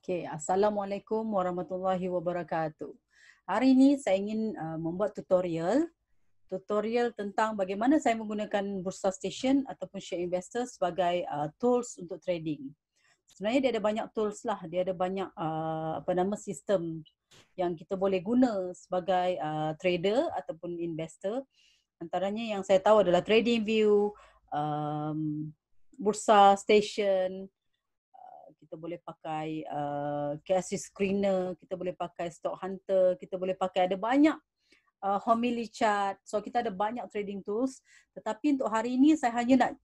Okay, Assalamualaikum warahmatullahi wabarakatuh. Hari ini saya ingin membuat tutorial tentang bagaimana saya menggunakan Bursa Station ataupun Share Investor sebagai tools untuk trading. Sebenarnya dia ada banyak tools lah, dia ada banyak sistem yang kita boleh guna sebagai trader ataupun investor. Antaranya yang saya tahu adalah TradingView, Bursa Station. Kita boleh pakai KSC Screener, kita boleh pakai Stock Hunter, kita boleh pakai ada banyak Homily Chart. So kita ada banyak trading tools. Tetapi untuk hari ini saya hanya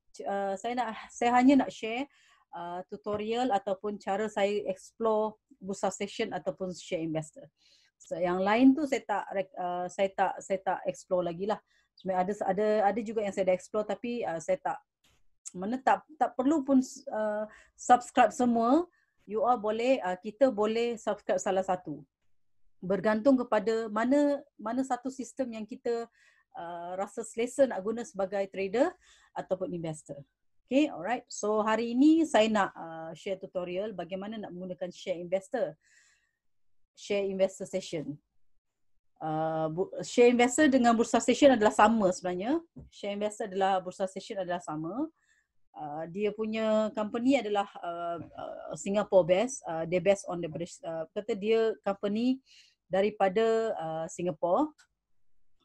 nak share tutorial ataupun cara saya explore Bursa Station ataupun Share Investor. So, yang lain tu saya tak explore lagi lah. Sebenarnya ada juga yang saya dah explore tapi saya tak perlu pun subscribe semua. You all boleh, kita boleh subscribe salah satu. Bergantung kepada mana satu sistem yang kita rasa selesa nak guna sebagai trader ataupun investor. Okay, alright. So hari ini saya nak share tutorial bagaimana nak menggunakan Share Investor Station. Share Investor dengan Bursa Station adalah sama sebenarnya. Share Investor adalah Bursa Station adalah sama. Dia punya company adalah Singapore based. Dia based on the British. Kata dia company daripada Singapore.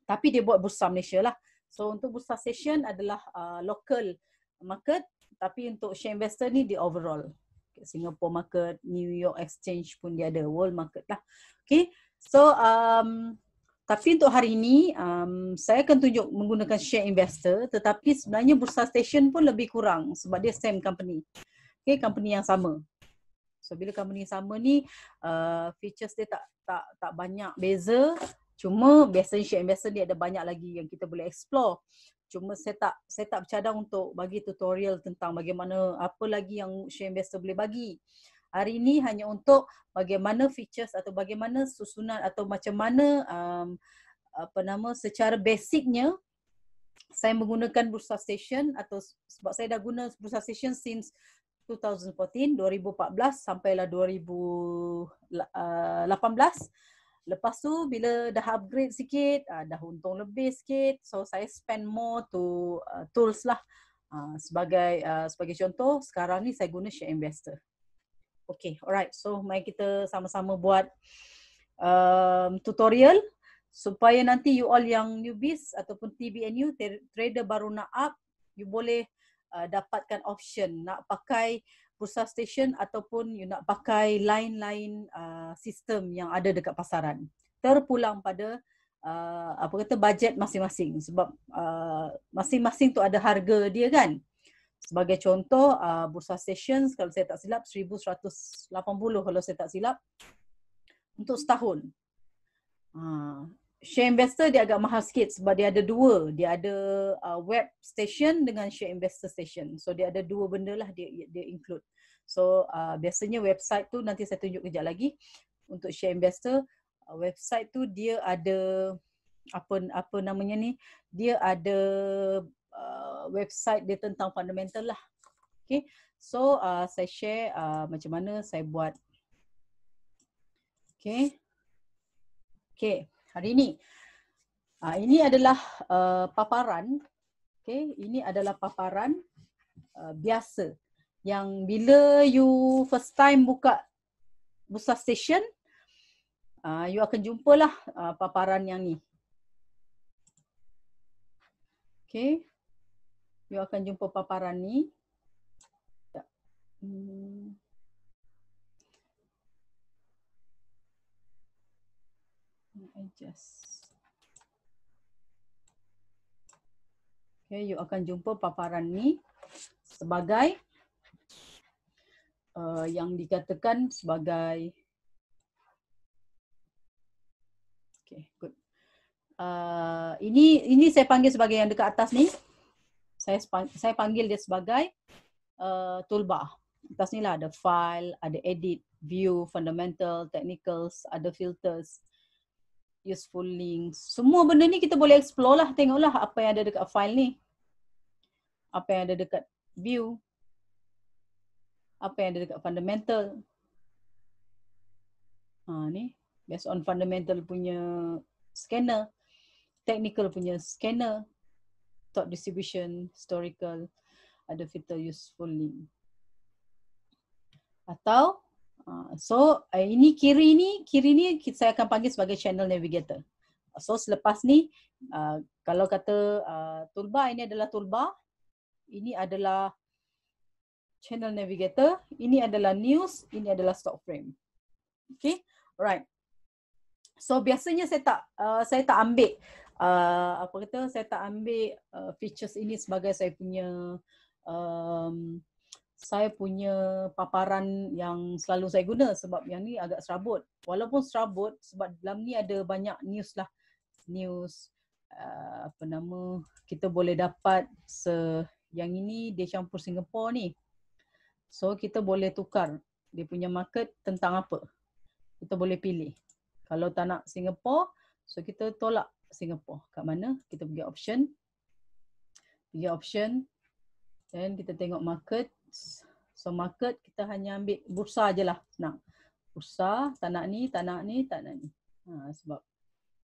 Tapi dia buat Bursa Malaysia lah. So untuk Bursa Station adalah local market. Tapi untuk Share Investor ni dia overall. Singapore market, New York Exchange pun dia ada, world market lah. Okay. So tapi untuk hari ini, saya akan tunjuk menggunakan Share Investor, tetapi sebenarnya Bursa Station pun lebih kurang sebab dia same company. Okay, company yang sama. So bila company yang sama ni, features dia tak banyak beza. Cuma biasanya Share Investor ni ada banyak lagi yang kita boleh explore. Cuma saya tak bercadang untuk bagi tutorial tentang bagaimana apa lagi yang Share Investor boleh bagi. Hari ini hanya untuk bagaimana features atau bagaimana susunan atau macam mana secara basicnya saya menggunakan Bursa Station atau sebab saya dah guna Bursa Station since 2014 sampailah 2018. Lepas tu bila dah upgrade sikit, dah untung lebih sikit, so saya spend more to tools lah. Sebagai contoh, sekarang ni saya guna Share Investor. Okay, alright. So, mari kita sama-sama buat tutorial supaya nanti you all yang newbies ataupun TBNU, trader baru nak up, you boleh dapatkan option nak pakai Bursa Station ataupun you nak pakai lain-lain sistem yang ada dekat pasaran. Terpulang pada bajet masing-masing sebab masing-masing tu ada harga dia kan. Sebagai contoh, Bursa Station kalau saya tak silap 1180 kalau saya tak silap untuk setahun. Share Investor dia agak mahal sikit sebab dia ada dua. Dia ada web station dengan Share Investor Station. So dia ada dua benda lah dia include. So biasanya website tu nanti saya tunjuk kejap lagi. Untuk Share Investor, website tu dia ada apa namanya ni? Dia ada website dia tentang fundamental lah. Okay. So saya share macam mana saya buat. Okay. Okay. Hari ini. Ini adalah paparan. Okay. Ini adalah paparan biasa. Yang bila you first time buka Bursa Station, you akan jumpalah paparan yang ni. Okay. You akan jumpa paparan ni. Adjust. Okay, you akan jumpa paparan ni sebagai yang dikatakan sebagai okay, good. Ini saya panggil sebagai yang dekat atas ni. Saya panggil dia sebagai toolbar. Atas ni lah ada file, ada edit, view, fundamental, technicals, ada filters, useful links. Semua benda ni kita boleh explore lah. Tengoklah apa yang ada dekat file ni. Apa yang ada dekat view. Apa yang ada dekat fundamental. Ni based on fundamental punya scanner, technical punya scanner, thought distribution, historical, ada filter useful link. Atau ini kiri ni saya akan panggil sebagai channel navigator. So selepas ni kalau kata toolbar, ini adalah toolbar, ini adalah channel navigator, ini adalah news, ini adalah stock frame. Okay, alright. So biasanya saya tak ambil saya tak ambil features ini sebagai saya punya paparan yang selalu saya guna, sebab yang ni agak serabut. Walaupun serabut sebab dalam ni ada banyak news lah. News kita boleh dapat yang ini dia campur Singapore ni. So kita boleh tukar dia punya market tentang apa. Kita boleh pilih. Kalau tak nak Singapore, so kita tolak Singapore. Kat mana? Kita pergi option. Dan kita tengok market. So market kita hanya ambil bursa je lah. Senang. Bursa, tak nak ni. Sebab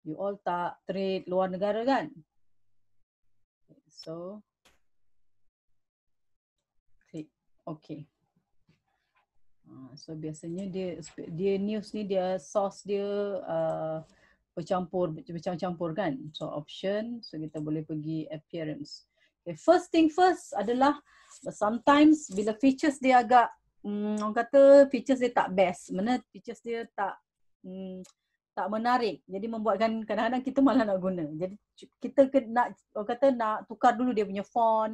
you all tak trade luar negara kan? So klik OK. So biasanya dia news ni dia source dia bercampur kan. So option, so kita boleh pergi appearance. Okay, first thing first adalah sometimes bila features dia agak orang kata features dia tak best, mana features dia tak menarik, jadi membuatkan kadang-kadang kita malah nak guna. Jadi kita nak tukar dulu dia punya font.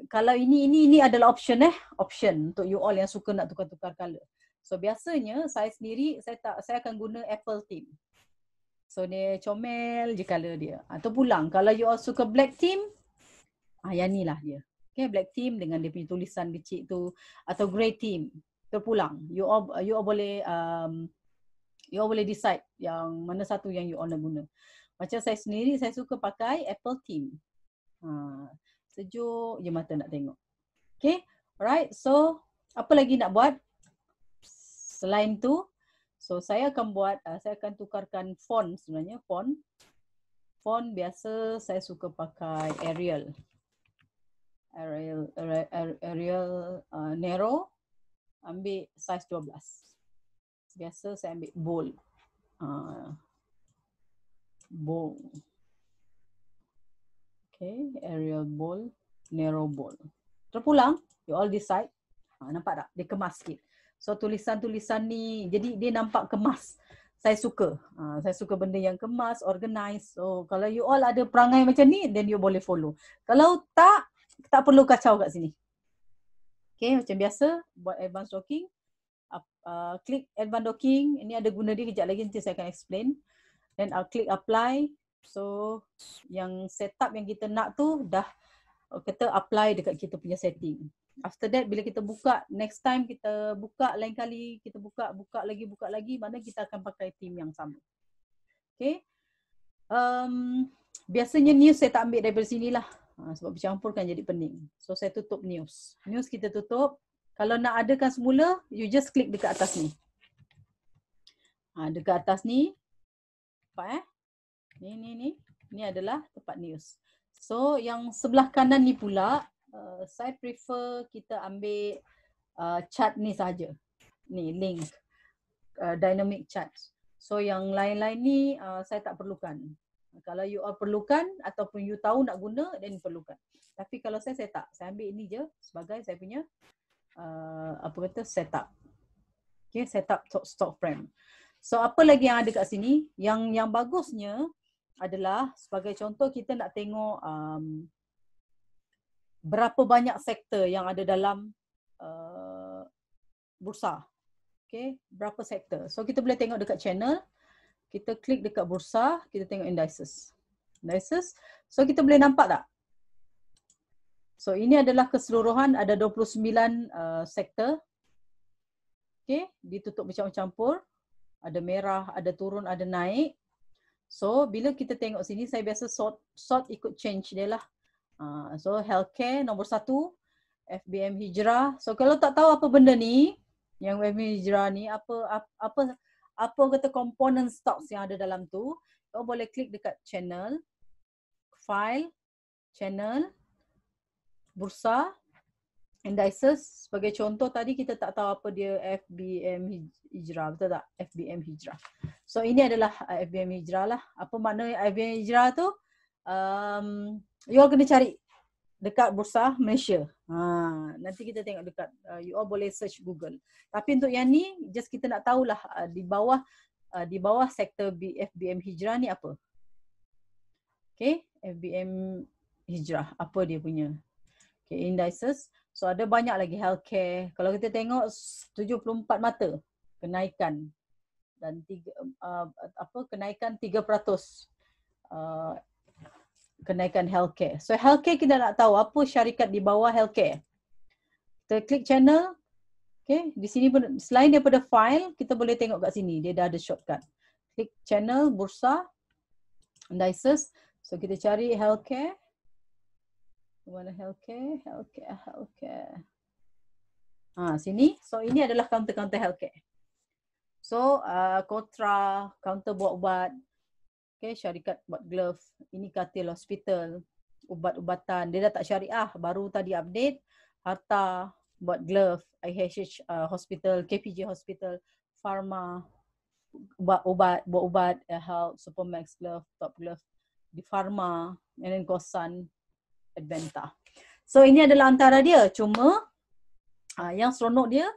Kalau ini adalah option untuk you all yang suka nak tukar-tukar color. So biasanya saya sendiri saya akan guna Apple theme. So dia comel je color dia. Atau pulang kalau you all suka black theme, yang ni lah dia. Okay, black theme dengan dia punya tulisan kecil tu, atau grey theme. Terpulang. You all boleh decide yang mana satu yang you all nak guna. Macam saya sendiri saya suka pakai Apple theme. Sejuk je mata nak tengok. Okay, alright. So apa lagi nak buat selain tu? So saya akan tukarkan font sebenarnya. Font biasa saya suka pakai Arial narrow, ambil size 12. Biasa saya ambil bold. Bold. Okay, Arial bold, narrow bold. Terpulang, you all decide. Nampak tak? Dia kemas sikit. So tulisan-tulisan ni, jadi dia nampak kemas. Saya suka. Saya suka benda yang kemas, organize. So kalau you all ada perangai macam ni, then you boleh follow. Kalau tak perlu kacau kat sini. Okay, macam biasa, buat advanced docking. Klik advanced docking. Ini ada guna dia, kejap lagi nanti saya akan explain. Then klik apply. So yang setup yang kita nak tu dah kita apply dekat kita punya setting. After that bila kita buka, next time kita buka, lain kali kita buka lagi, mana kita akan pakai theme yang sama. Okay. Biasanya news saya tak ambil daripada sini lah. Sebab bercampur kan jadi pening. So saya tutup news. News kita tutup. Kalau nak adakan semula, you just klik dekat atas ni. Dekat atas ni. Nampak Ni adalah tempat news. So yang sebelah kanan ni pula, saya prefer kita ambil chart ni saja. Ni link dynamic chart. So yang lain-lain ni saya tak perlukan. Kalau you all perlukan ataupun you tahu nak guna, then perlukan. Tapi kalau saya tak. Saya ambil ini je sebagai saya punya setup. Okay, setup stock frame. So apa lagi yang ada kat sini? Yang bagusnya adalah sebagai contoh kita nak tengok berapa banyak sektor yang ada dalam bursa. Okay, berapa sektor. So kita boleh tengok dekat channel. Kita klik dekat bursa, kita tengok indices. So kita boleh nampak tak? So ini adalah keseluruhan, ada 29 sektor. Okay, ditutup bercampur-campur. Ada merah, ada turun, ada naik. So bila kita tengok sini, saya biasa sort ikut change dia lah. So healthcare nombor 1, FBM Hijrah. So kalau tak tahu apa benda ni, yang FBM Hijrah ni, apa apa kata component stocks yang ada dalam tu, you boleh klik dekat channel, file, channel, bursa, indices. Sebagai contoh tadi kita tak tahu apa dia FBM Hijrah, betul tak? FBM Hijrah. So ini adalah FBM Hijrah lah. Apa makna FBM Hijrah tu? You all kena cari dekat Bursa Malaysia. Nanti kita tengok dekat, you all boleh search Google. Tapi untuk yang ni, just kita nak tahulah di bawah sektor FBM Hijrah ni apa. Okay, FBM Hijrah, apa dia punya. Okay, indices. So ada banyak lagi healthcare. Kalau kita tengok 74 mata kenaikan dan kenaikan 3% kenaikan healthcare. So healthcare kita nak tahu apa syarikat di bawah healthcare. Kita klik channel. Okay, di sini pun selain daripada file, kita boleh tengok kat sini dia dah ada shortcut. Klik channel bursa indices. So kita cari healthcare. Mana healthcare? Sini. So ini adalah counter healthcare. So Kotra, counter buat ubat. Okay, syarikat buat glove. Ini Katil Hospital, ubat-ubatan. Dia dah tak syariah, baru tadi update. Harta buat glove, IHH Hospital, KPJ Hospital, Pharma, buat ubat, Health, Supermax Glove, Top Glove, di Pharma, and then Kosan, Adventa. So ini adalah antara dia. Cuma yang seronok dia,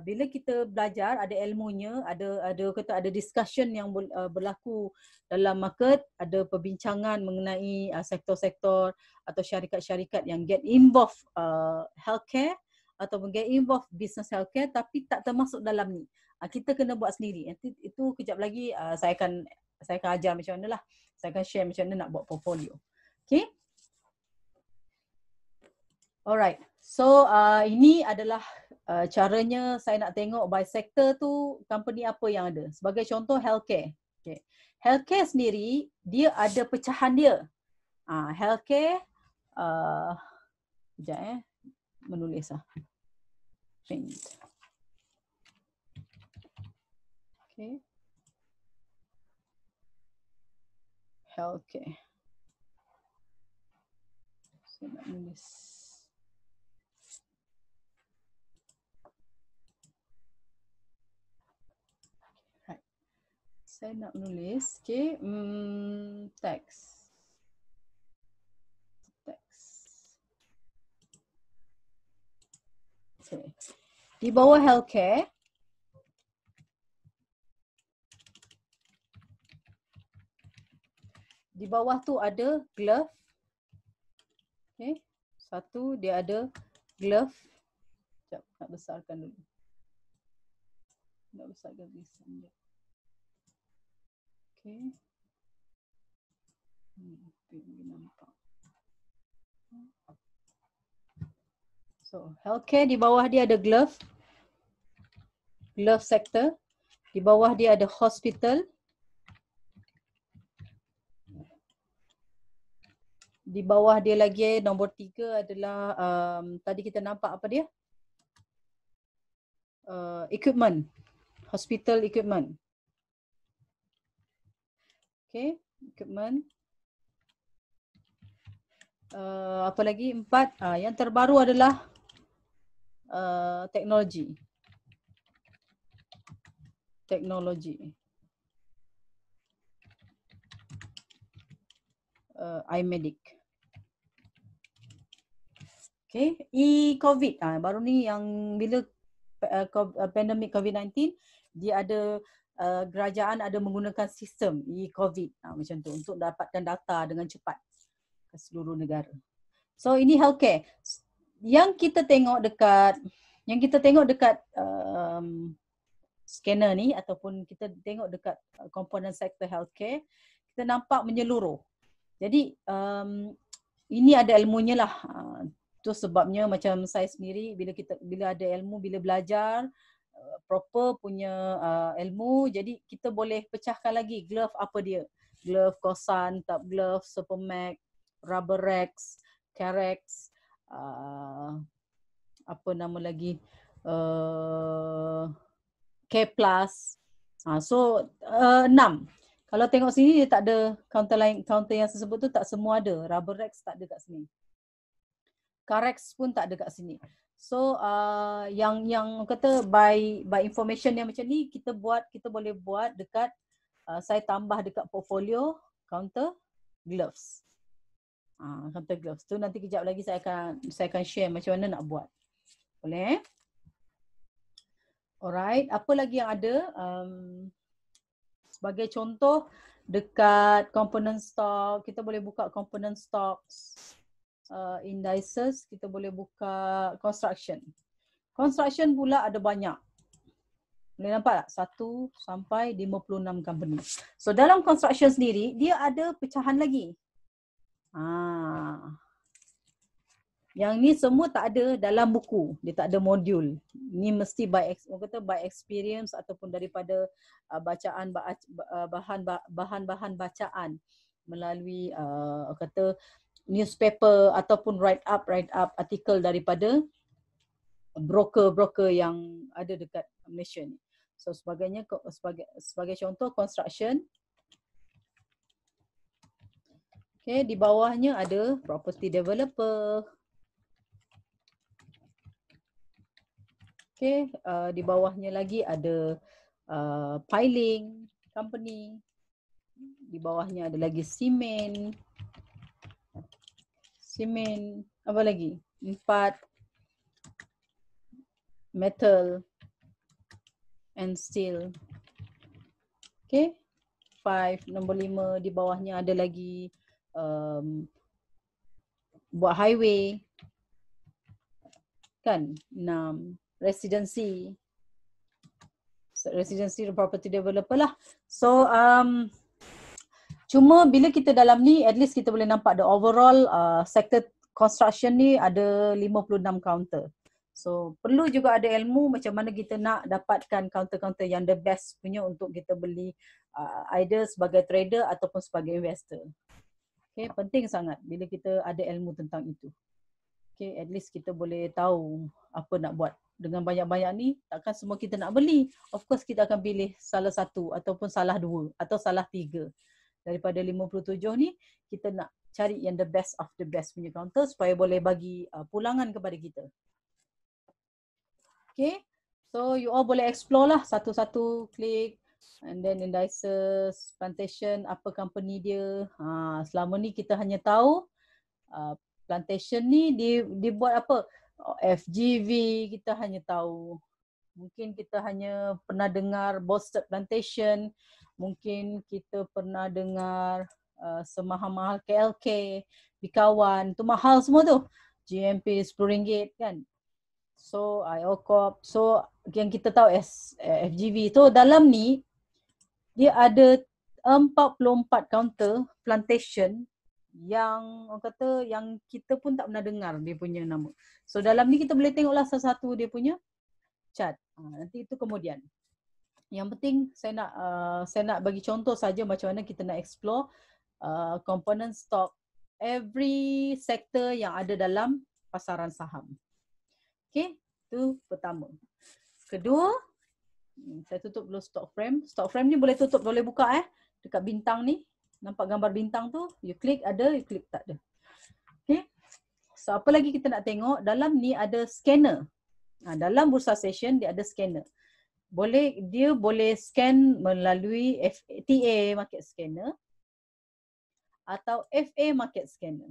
bila kita belajar, ada ilmunya, ada discussion yang berlaku dalam market, ada perbincangan mengenai sektor-sektor atau syarikat-syarikat yang get involved healthcare ataupun get involved business healthcare tapi tak termasuk dalam ni. Kita kena buat sendiri. Nanti itu kejap lagi saya akan ajar macam mana lah. Saya akan share macam mana nak buat portfolio. Okay. Alright. So ini adalah caranya saya nak tengok by sector tu company apa yang ada. Sebagai contoh healthcare. Okay. Healthcare sendiri dia ada pecahan dia. Healthcare sekejap menulis Print. Okay. Healthcare. Saya nak menulis. Saya nak menulis, okay, text. Okay. Di bawah healthcare, di bawah tu ada glove. Okay. Satu, dia ada glove. Sekejap, nak besarkan dulu. Nak besarkan tulisan. Okay. Nampak. So, healthcare di bawah dia ada glove. Glove sector. Di bawah dia ada hospital. Di bawah dia lagi nombor 3 adalah tadi kita nampak apa dia? Equipment. Hospital equipment. Okay, equipment. Apa lagi? 4. Yang terbaru adalah teknologi. Teknologi. iMedic. Okay, e-COVID. Baru ni yang bila pandemik COVID-19, dia ada kerajaan ada menggunakan sistem e-COVID macam tu untuk dapatkan data dengan cepat ke seluruh negara. So ini healthcare. Yang kita tengok dekat scanner ni ataupun kita tengok dekat komponen sektor healthcare, kita nampak menyeluruh. Jadi ini ada ilmunya lah. Tu sebabnya macam saya sendiri bila ada ilmu, bila belajar proper punya ilmu, jadi kita boleh pecahkan lagi glove apa dia. Glove Kosan, Top Glove, Supermax, Rubberex, Carex, apa nama lagi, K Plus. So 6. Kalau tengok sini dia tak ada counter lain, counter yang tersebut tu tak semua ada. Rubber racks tak ada kat sini. Carex pun tak ada kat sini. So yang kata by information yang macam ni kita boleh buat dekat saya tambah dekat portfolio counter gloves. Counter gloves tu nanti kejap lagi saya akan share macam mana nak buat. Boleh? Alright, apa lagi yang ada? Sebagai contoh dekat component stock, kita boleh buka component stocks, indices, kita boleh buka construction. Construction pula ada banyak. Boleh nampak tak? 1 sampai 56 company. So dalam construction sendiri, dia ada pecahan lagi. Yang ni semua tak ada dalam buku. Dia tak ada modul. Ni mesti by experience ataupun daripada bahan-bahan bacaan melalui newspaper ataupun write up artikel daripada broker yang ada dekat Malaysia ni. So sebagai contoh construction. Okay, di bawahnya ada property developer. Okay, di bawahnya lagi ada piling company. Di bawahnya ada lagi semen. Apa lagi? 4. Metal and steel. Okay. 5. Nombor 5 di bawahnya ada lagi buat highway. Kan? 6. Residency property developer lah. So cuma bila kita dalam ni at least kita boleh nampak the overall sector construction ni ada 56 counter. So perlu juga ada ilmu macam mana kita nak dapatkan counter-counter yang the best punya untuk kita beli either sebagai trader ataupun sebagai investor. Okay, penting sangat bila kita ada ilmu tentang itu. Okay, at least kita boleh tahu apa nak buat. Dengan banyak-banyak ni, takkan semua kita nak beli. Of course kita akan pilih salah satu ataupun salah 2 atau salah 3. Daripada 57 ni, kita nak cari yang the best of the best punya counter supaya boleh bagi pulangan kepada kita. Okay, so you all boleh explore lah satu-satu, klik. And then indices, plantation, apa company dia. Selama ni kita hanya tahu plantation ni dibuat apa. FGV kita hanya tahu. Mungkin kita hanya pernah dengar Boston Plantation. Mungkin kita pernah dengar semahal-mahal KLK, Bikawan. Tu mahal semua tu. GMP RM10 kan. So IOCOP. So yang kita tahu FGV. So dalam ni dia ada 44 counter plantation yang orang kata yang kita pun tak pernah dengar dia punya nama. So dalam ni kita boleh tengoklah satu-satu dia punya chart. Nanti itu kemudian. Yang penting saya nak bagi contoh saja macam mana kita nak explore component stock every sector yang ada dalam pasaran saham. Okay, itu pertama. Kedua, saya tutup dulu stock frame. Stock frame ni boleh tutup, boleh buka dekat bintang ni. Nampak gambar bintang tu, you klik ada, you klik tak ada. Okay. So apa lagi kita nak tengok, dalam ni ada scanner. Dalam Bursa Session dia ada scanner. Dia boleh scan melalui TA Market Scanner atau FA Market Scanner.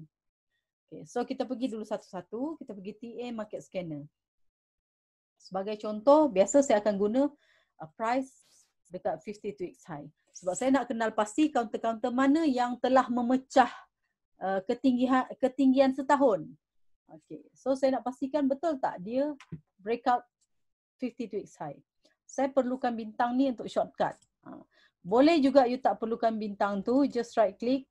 Okay. So kita pergi dulu satu-satu, kita pergi TA Market Scanner. Sebagai contoh, biasa saya akan guna price dekat 52 weeks high. Sebab saya nak kenal pasti counter-counter mana yang telah memecah ketinggian setahun. Okay. So saya nak pastikan betul tak dia breakout 52 weeks high. Saya perlukan bintang ni untuk shortcut. Boleh juga you tak perlukan bintang tu, just right click.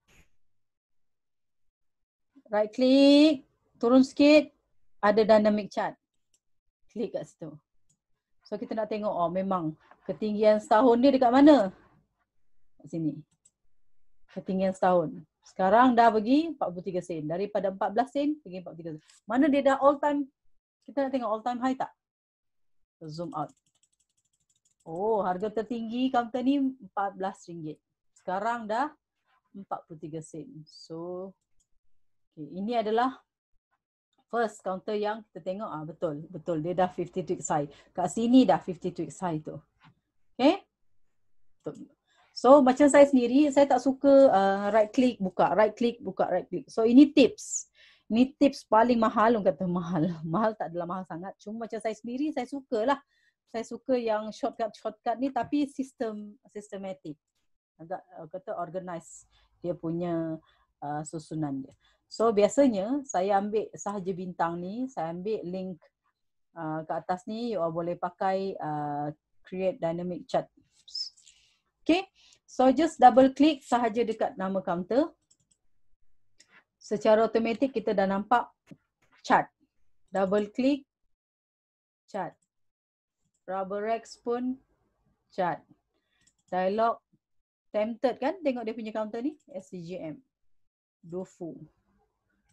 Right click, turun sikit, ada dynamic chart. Klik kat situ. So kita nak tengok, memang ketinggian setahun dia dekat mana? Kat sini. Ketinggian setahun. Sekarang dah pergi 43 sen. Daripada 14 sen pergi 43 sen. Mana dia dah all time? Kita nak tengok all time high tak? Zoom out. Oh, harga tertinggi kaunter ni RM14. Sekarang dah 43 sen. So, okay, ini adalah first counter yang kita tengok. Betul dia dah 50 tweaks high. Kat sini dah 50 tweaks high tu. Okay. So macam saya sendiri, saya tak suka right click buka, right click buka, right click. So ini tips. Ini tips paling mahal, orang kata mahal. Mahal tak adalah mahal sangat. Cuma macam saya sendiri, saya sukalah. Saya suka yang shortcut ni tapi systematic. Agak kata organize dia punya susunan dia. So biasanya saya ambil sahaja bintang ni, saya ambil link ke atas ni, you all boleh pakai create dynamic chart. Okay, so just double click sahaja dekat nama counter. Secara automatik kita dah nampak chart. Double click, chart. Rubberex pun chart. Dialog, tempted kan tengok dia punya counter ni? SCGM, Dufu,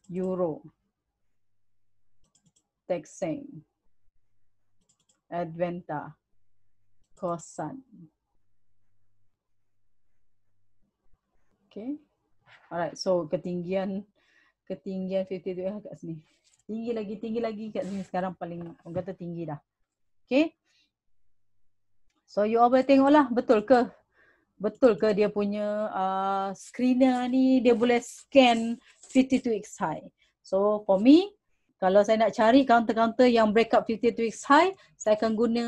Euro, Texeng, Adventa, Kosan. Okay. Alright, so ketinggian 52 kat sini. Tinggi lagi kat sini. Sekarang paling orang kata tinggi dah. Okay. So you all boleh tengok lah, betul ke dia punya screener ni dia boleh scan 52x high. So for me, kalau saya nak cari counter-counter yang break up 52x high, saya akan guna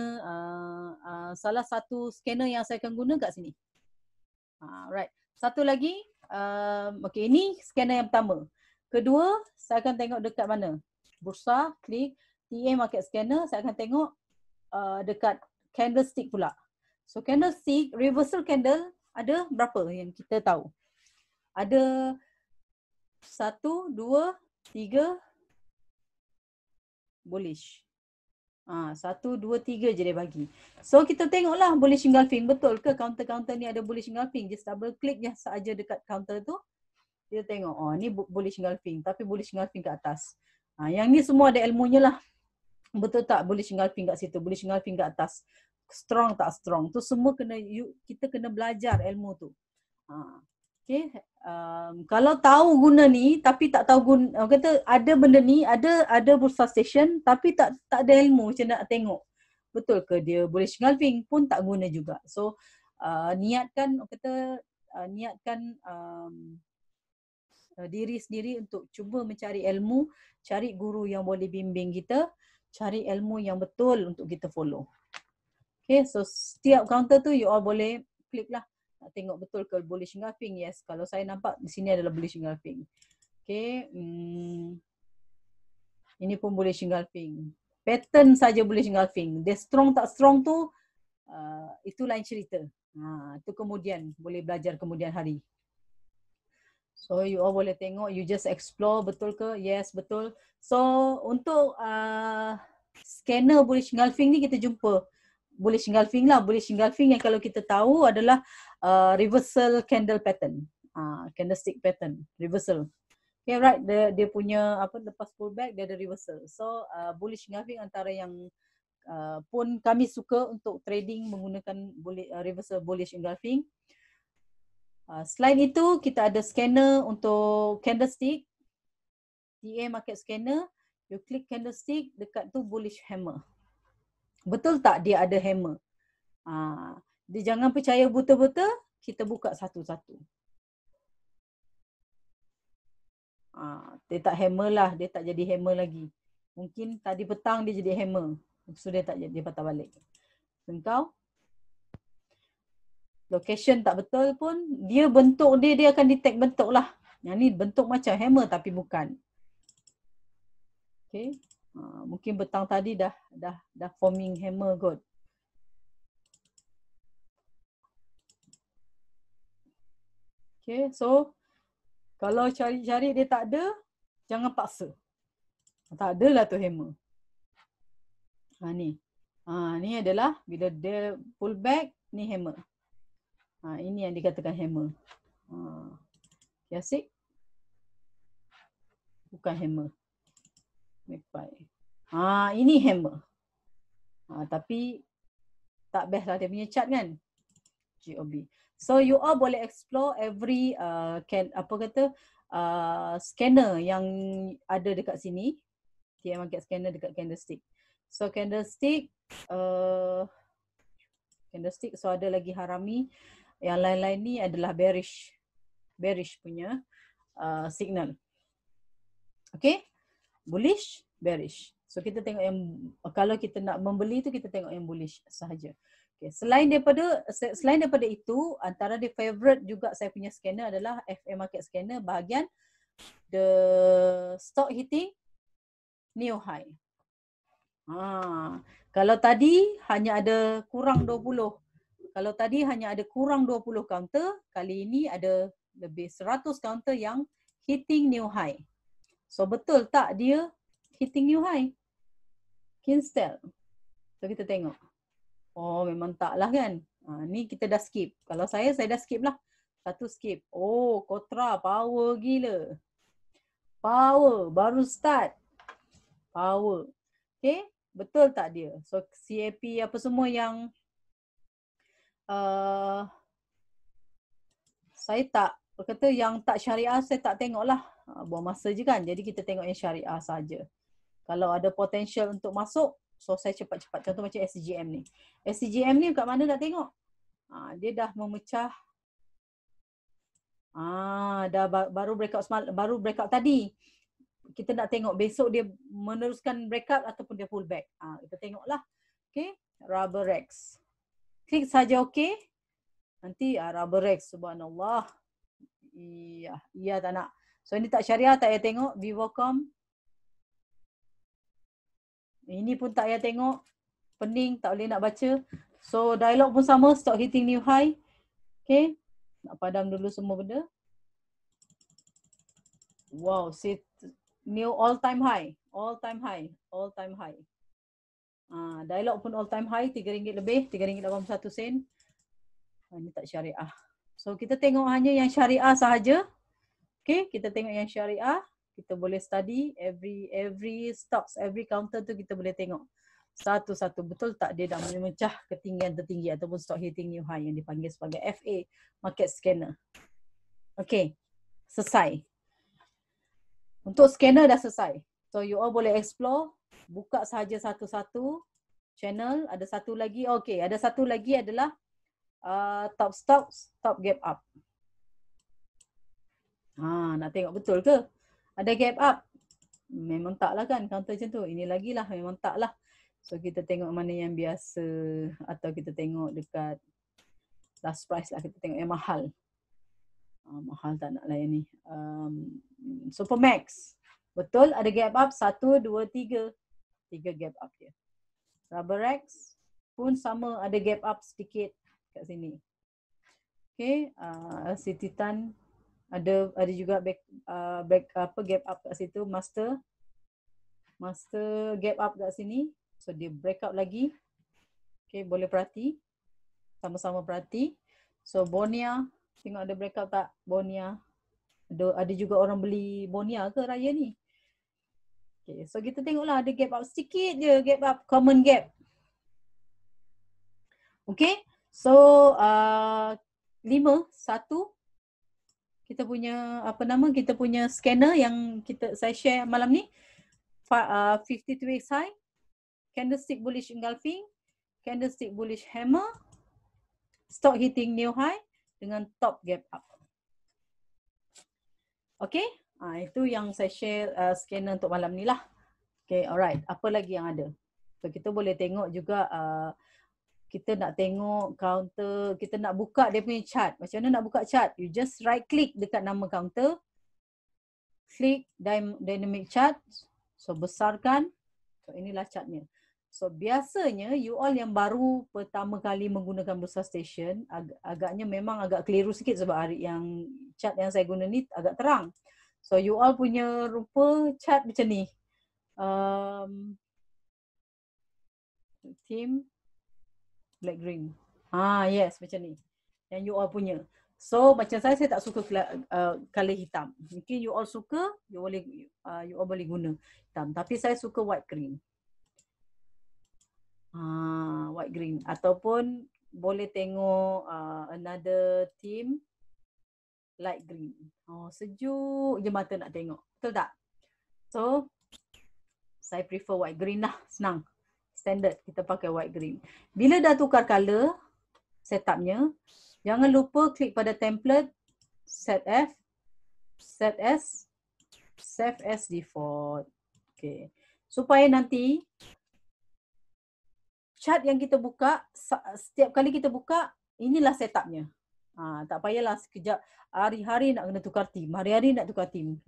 salah satu scanner yang saya akan guna kat sini. Right. Satu lagi, okay, ini scanner yang pertama. Kedua, saya akan tengok dekat mana? Bursa, klik, TA Market Scanner, saya akan tengok dekat candlestick pula. So candlestick, reversal candle ada berapa yang kita tahu? Ada 1, 2, 3 bullish. 1, 2, 3 je dia bagi. So kita tengoklah bullish engulfing. Betul ke counter-counter ni ada bullish engulfing? Just double click je saja dekat counter tu. Kita tengok, ni bullish engulfing. Tapi bullish engulfing kat atas. Yang ni semua ada ilmunya lah. Betul tak bullish engulfing kat situ? Bullish engulfing kat atas. Strong tak strong? Tu semua kita kena belajar ilmu tu. Okay. Kalau tahu guna ni tapi tak tahu guna, kata ada benda ni, ada bursa station tapi tak ada ilmu macam nak tengok betul ke dia bullish engulfing pun tak guna juga. So niatkan diri sendiri untuk cuba mencari ilmu, cari guru yang boleh bimbing kita, cari ilmu yang betul untuk kita follow. Okay, so setiap counter tu you all boleh klik lah. Nak tengok betul ke bullish engulfing. Yes, kalau saya nampak di sini adalah bullish engulfing. Okay, ini pun bullish engulfing. Pattern saja bullish engulfing. Dia strong tak strong tu, itu lain cerita. Itu kemudian, boleh belajar kemudian hari. So you all boleh tengok, you just explore betul ke? Yes, betul. So untuk scanner bullish engulfing ni kita jumpa bullish engulfing lah. Bullish engulfing yang kalau kita tahu adalah reversal candle pattern. Candlestick pattern, reversal. Okay, right. Dia punya lepas pullback dia ada reversal. So bullish engulfing antara yang pun kami suka untuk trading menggunakan reversal bullish engulfing. Selain itu, kita ada scanner untuk candlestick. TA Market Scanner. You klik candlestick, dekat tu bullish hammer. Betul tak dia ada hammer? Dia jangan percaya buta-buta, kita buka satu-satu. Dia tak hammer lah, dia tak jadi hammer lagi. Mungkin tadi petang dia jadi hammer. So dia tak jadi, dia patah balik. Engkau location tak betul pun, dia bentuk dia akan detect bentuk lah. Yang ni bentuk macam hammer tapi bukan. Okay. Mungkin petang tadi dah forming hammer kot. Okay, so kalau cari-cari dia tak ada, jangan paksa. Tak adalah tu hammer. Ni. Ni adalah bila dia pull back, ni hammer. Ini yang dikatakan hammer. Kiasik. Bukan hammer. Mepai. Ini hammer. Tapi Tak best lah dia punya chart kan. GOB. So you all boleh explore every scanner yang ada dekat sini. TM Market Scanner dekat candlestick. So candlestick so ada lagi Harami. Yang lain-lain ni adalah bearish punya signal. Okay, bullish, bearish. So kita tengok yang, kalau kita nak membeli tu kita tengok yang bullish sahaja. Okay. Selain daripada itu, antara the favorite juga saya punya scanner adalah FM Market Scanner bahagian the stock hitting new high. Kalau tadi hanya ada kurang 20. Kalau tadi hanya ada kurang 20 counter, kali ini ada lebih 100 counter yang hitting new high. So betul tak dia hitting new high? Kinstel. So kita tengok. Oh memang tak lah kan. Ni kita dah skip. Kalau saya dah skip lah. Satu skip. Oh Kotra power gila. Power baru start. Power. Okay. Betul tak dia? So CAP apa semua yang saya tak berkata yang tak syariah saya tak tengok lah. Buang masa je kan. Jadi kita tengok yang syariah saja. Kalau ada potential untuk masuk, so saya cepat-cepat. Contoh macam SCGM ni. SCGM ni kat mana nak tengok? Dia dah memecah. Dah baru breakout tadi. Kita nak tengok besok dia meneruskan breakout ataupun dia pull back. Kita tengoklah. Okay. Rubber Rex. Klik saja okay. Nanti Rubber Rex. Subhanallah. Iya tak nak. So ini tak syariah, tak payah tengok. Vivocom. Ini pun tak payah tengok. Pening, tak boleh nak baca. So dialog pun sama, stock hitting new high. Okay. Nak padam dulu semua benda. Wow, new all time high. All time high. Dialog pun all time high, RM3 lebih, RM3.81. Ini tak syariah. So kita tengok hanya yang syariah sahaja. Okay, kita tengok yang syariah. Kita boleh study every stocks, every counter tu kita boleh tengok satu-satu. Betul tak dia dah memecah ketinggian tertinggi ataupun stock hitting new high yang dipanggil sebagai FA Market Scanner. Okay, selesai. Untuk scanner dah selesai. So you all boleh explore, buka sahaja satu-satu channel. Ada satu lagi, okay, ada satu lagi adalah top stocks, top gap up. Nak tengok betul ke? Ada gap up? Memang tak lah kan counter macam tu. Ini lagi lah, memang tak lah. So kita tengok mana yang biasa atau kita tengok dekat last price lah. Kita tengok yang mahal. Mahal tak nak lah yang ni. Supermax. Betul ada gap up 1, 2, 3. 3 gap up dia. Rubberex pun sama ada gap up sedikit kat sini. Okay. LC Titan ada juga gap up kat situ. Master gap up kat sini. So dia breakout lagi. Okay, boleh perhati. Sama-sama perhati. So Bonia, tengok ada breakout tak? Bonia. Ada juga orang beli Bonia ke raya ni? Okay, so kita tengoklah ada gap up sedikit je, gap up, common gap. Okay, so 5, 1. Kita punya kita punya scanner yang saya share malam ni. 52 weeks high, candlestick bullish engulfing, candlestick bullish hammer, stock hitting new high dengan top gap up. Okay, itu yang saya share scanner untuk malam ni lah. Okay, alright. Apa lagi yang ada? So kita boleh tengok juga kita nak tengok counter, kita nak buka dia punya chart. Macam mana nak buka chart? You just right click dekat nama counter. Klik dynamic chart. So besarkan. So inilah chartnya. So biasanya you all yang baru pertama kali menggunakan Bursa Station, agaknya memang agak keliru sikit sebab hari yang chart yang saya guna ni agak terang. So you all punya rupa chart macam ni. Team black green. Yes, macam ni. Yang you all punya. So macam saya tak suka color hitam. Mungkin you all suka, you all boleh guna hitam. Tapi saya suka white green. White white green, ataupun boleh tengok another theme light green. Oh, sejuk je mata nak tengok. Betul tak? So, saya prefer white green lah. Senang. Standard kita pakai white green. Bila dah tukar color setupnya, jangan lupa klik pada template, set F, set as, save as default. Okay. Supaya nanti chart yang kita buka, setiap kali kita buka, inilah setupnya. Tak payahlah sekejap hari-hari nak kena tukar theme, hari-hari nak tukar theme.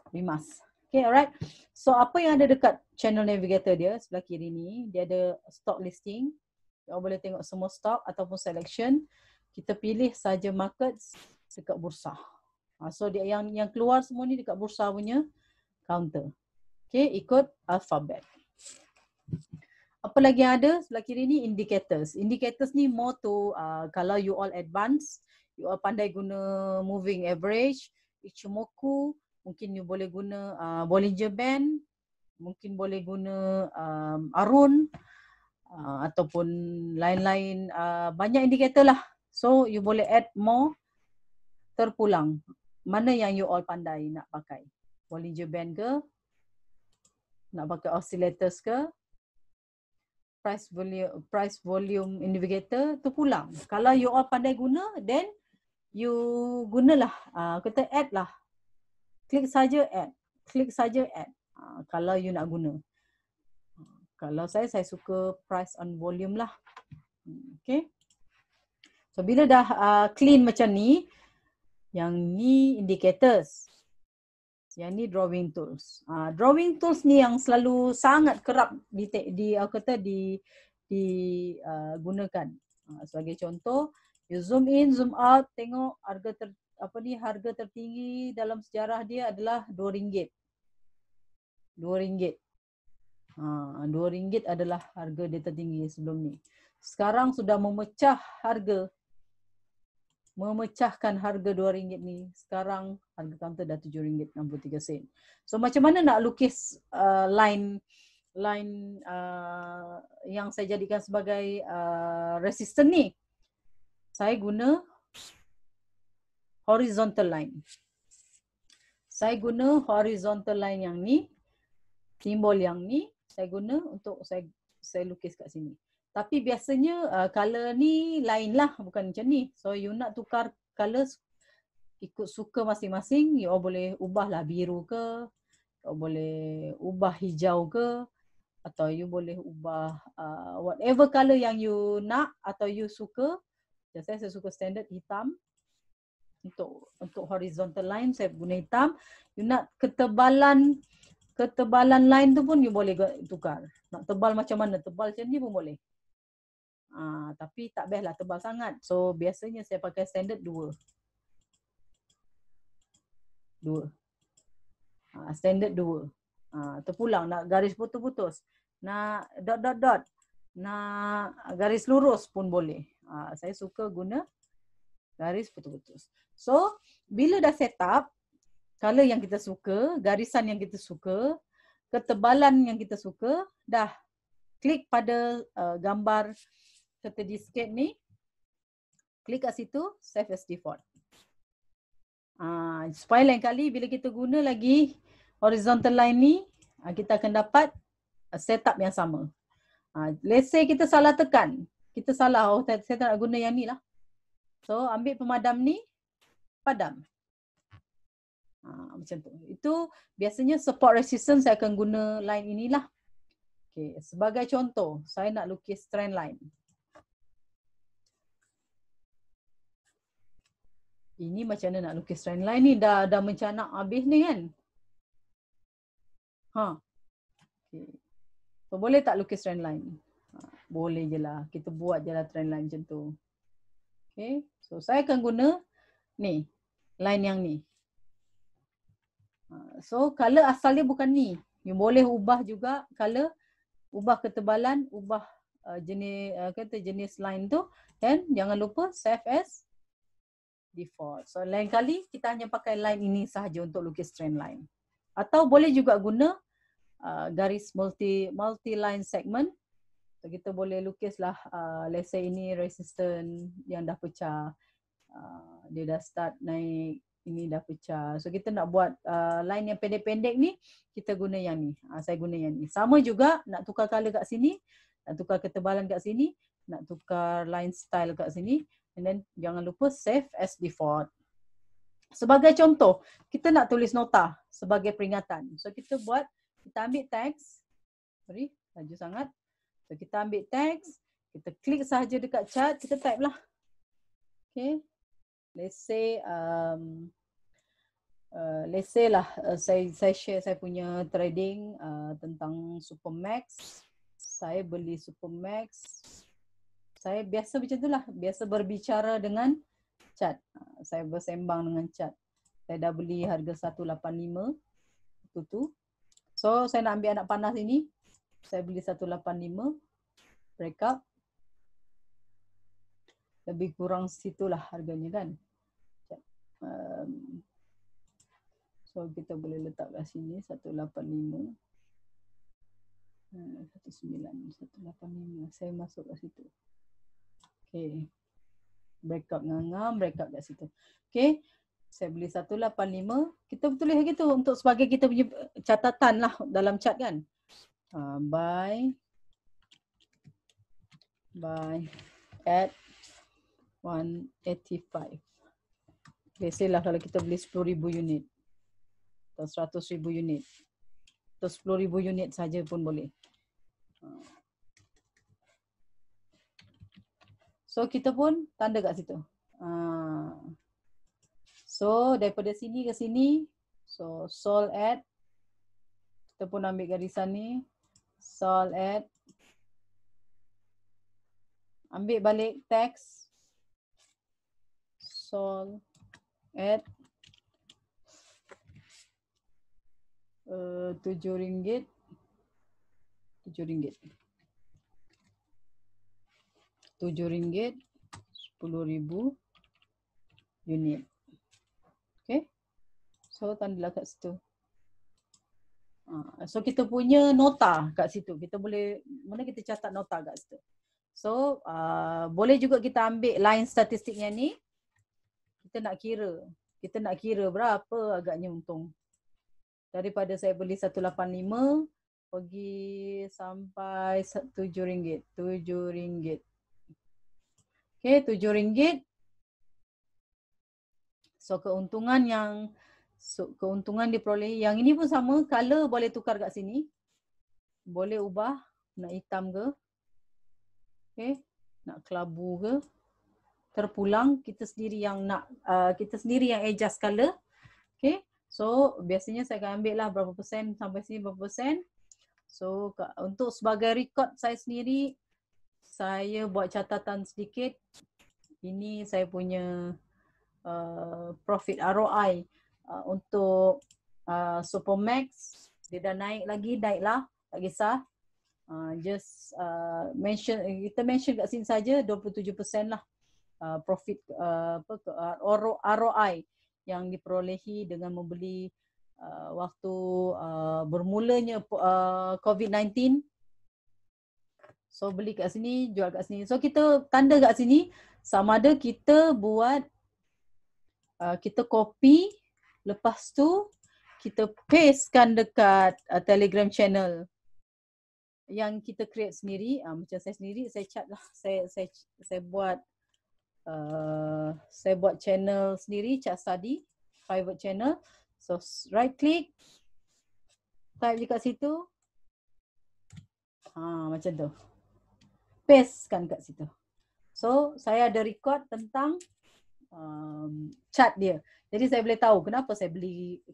Rimas. Okay, alright. So apa yang ada dekat channel navigator dia sebelah kiri ni, dia ada stock listing. Kita boleh tengok semua stock ataupun selection. Kita pilih saja markets dekat bursa. So dia yang keluar semua ni dekat bursa punya counter. Okay, ikut alfabet. Apa lagi yang ada sebelah kiri ni? Indicators. Indicators ni more to kalau you all advance, you all pandai guna moving average, Ichimoku, mungkin you boleh guna Bollinger Band, mungkin boleh guna Arun, ataupun lain-lain, banyak indikator lah. So you boleh add more, terpulang. Mana yang you all pandai nak pakai? Bollinger Band ke? Nak pakai oscillators ke? Price volume indicator, terpulang. Kalau you all pandai guna, then you gunalah, kita add lah. Klik saja add. Klik saja add. Kalau you nak guna. Kalau saya suka price on volume lah. Okay. So bila dah clean macam ni, yang ni indicators. Yang ni drawing tools. Drawing tools ni yang selalu sangat kerap digunakan. Sebagai contoh, you zoom in, zoom out, tengok harga tertinggi dalam sejarah dia adalah RM2. RM2. RM2 adalah harga dia tertinggi sebelum ni. Sekarang sudah memecahkan harga RM2 ni. Sekarang harga counter dah RM7.63. So macam mana nak lukis line yang saya jadikan sebagai resistance ni? Saya guna horizontal line. Saya guna horizontal line yang ni, simbol yang ni, saya guna untuk saya lukis kat sini. Tapi biasanya color ni lain lah, bukan macam ni. So you nak tukar color ikut suka masing-masing, you boleh ubah lah biru ke, you boleh ubah hijau ke, atau you boleh ubah whatever color yang you nak atau you suka. Saya suka standard hitam. Untuk horizontal line saya guna hitam. You nak ketebalan line tu pun you boleh tukar. Nak tebal macam mana? Tebal macam ni pun boleh. Tapi tak best lah tebal sangat. So biasanya saya pakai standard 2. Standard 2. Terpulang nak garis putus-putus. Nak dot. Nak garis lurus pun boleh. Saya suka guna garis putus-putus. So bila dah set up color yang kita suka, garisan yang kita suka, ketebalan yang kita suka, dah klik pada gambar tertera sikit ni, klik kat situ, save as default. Supaya lain kali bila kita guna lagi horizontal line ni, kita akan dapat setup yang sama. Let's say kita salah tekan. Kita salah, saya tak nak guna yang ni lah. So ambil pemadam ni, padam. Macam tu. Itu biasanya support resistance saya akan guna line inilah. Okay. Sebagai contoh, saya nak lukis trend line. Ini macam mana nak lukis trend line ni? Dah mencanak habis ni kan? Okay. So boleh tak lukis trend line? Boleh je lah. Kita buat je lah trend line macam tu. Okay. So saya akan guna ni. Line yang ni. So color asalnya bukan ni. You boleh ubah juga color. Ubah ketebalan. Ubah jenis line tu. Dan jangan lupa save as default. So lain kali kita hanya pakai line ini sahaja untuk lukis trend line. Atau boleh juga guna garis multi line segment. So kita boleh lukislah let's say ini resistant yang dah pecah. Dia dah start naik, ini dah pecah. So kita nak buat line yang pendek-pendek ni, kita guna yang ni. Saya guna yang ni. Sama juga nak tukar color kat sini, nak tukar ketebalan kat sini, nak tukar line style kat sini. And then jangan lupa save as default. Sebagai contoh, kita nak tulis nota sebagai peringatan. So kita ambil teks. Sorry, laju sangat. So kita ambil teks, kita klik sahaja dekat chart, kita type lah. Okay. Let's say lah saya share saya punya trading tentang Supermax. Saya beli Supermax. Saya biasa macam itulah, biasa berbicara dengan chart. Saya bersembang dengan chart. Saya dah beli harga 185 tu. So saya nak ambil anak panas ini. Saya beli 185 breakup. Lebih kurang situlah harganya kan. So kita boleh letak kat sini 185. 185. Saya masuk kat situ. Okay. Breakup ngangam, breakup kat situ. Okay. Saya beli 185. Kita tulis gitu untuk sebagai kita punya catatan lah dalam chart kan. Buy at 185. Biasalah kalau kita beli 10,000 unit atau 100,000 unit atau 10,000 unit saja pun boleh. So kita pun tanda kat situ. So daripada sini ke sini, so sold at, kita pun ambil garisan ni, sold at, ambil balik teks, sold at RM7. RM7. 10,000 unit. Okay. So tandalah kat situ. So kita punya nota kat situ. Kita boleh, mana kita catat nota kat situ. So boleh juga kita ambil line statistiknya ni. Kita nak kira berapa agaknya untung. Daripada saya beli 185 pergi sampai RM7. RM7. Okay, RM7. So keuntungan diperolehi. Yang ini pun sama, color boleh tukar kat sini. Boleh ubah, nak hitam ke. Okay, nak kelabu ke. Terpulang, kita sendiri yang adjust color. Okay, so biasanya saya akan ambil lah berapa persen sampai sini berapa persen. So untuk sebagai record saya sendiri, saya buat catatan sedikit. Ini saya punya profit ROI untuk Supermax. Dia dah naik lagi, naiklah, tak kisah. Just kita mention kat sini saja 27% lah profit ROI yang diperolehi dengan membeli waktu bermulanya COVID-19. So beli kat sini, jual kat sini. So kita tanda kat sini sama ada kita buat kita copy, lepas tu kita pastekan dekat Telegram channel yang kita create sendiri. Macam saya sendiri, saya cat lah, saya buat channel sendiri, Chart Study, private channel. So right click, type je kat situ, macam tu, pastekan kat situ. So saya ada record tentang chart dia. Jadi saya boleh tahu kenapa saya beli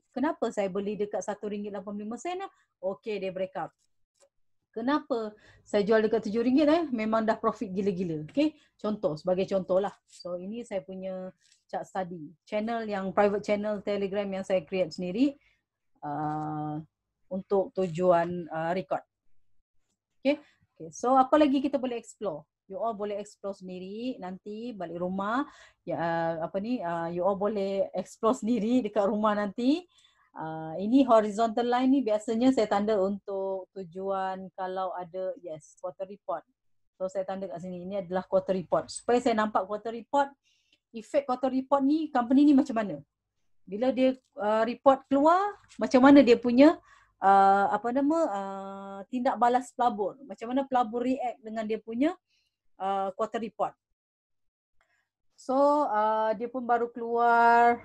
dekat RM1.85 lah. Okey, dia break up. Kenapa saya jual dekat RM7 memang dah profit gila-gila. Okey, sebagai contoh lah. So ini saya punya chart study, channel yang private channel Telegram yang saya create sendiri untuk tujuan record. Okey. So apa lagi kita boleh explore? You all boleh explore sendiri nanti balik rumah. You all boleh explore sendiri dekat rumah nanti. Ini horizontal line ni biasanya saya tanda untuk tujuan kalau ada quarter report. So saya tanda kat sini, ini adalah quarter report. Supaya saya nampak quarter report, efek quarter report ni, company ni macam mana. Bila dia report keluar, macam mana dia punya tindak balas pelabur. Macam mana pelabur react dengan dia punya quarter report. So dia pun baru keluar,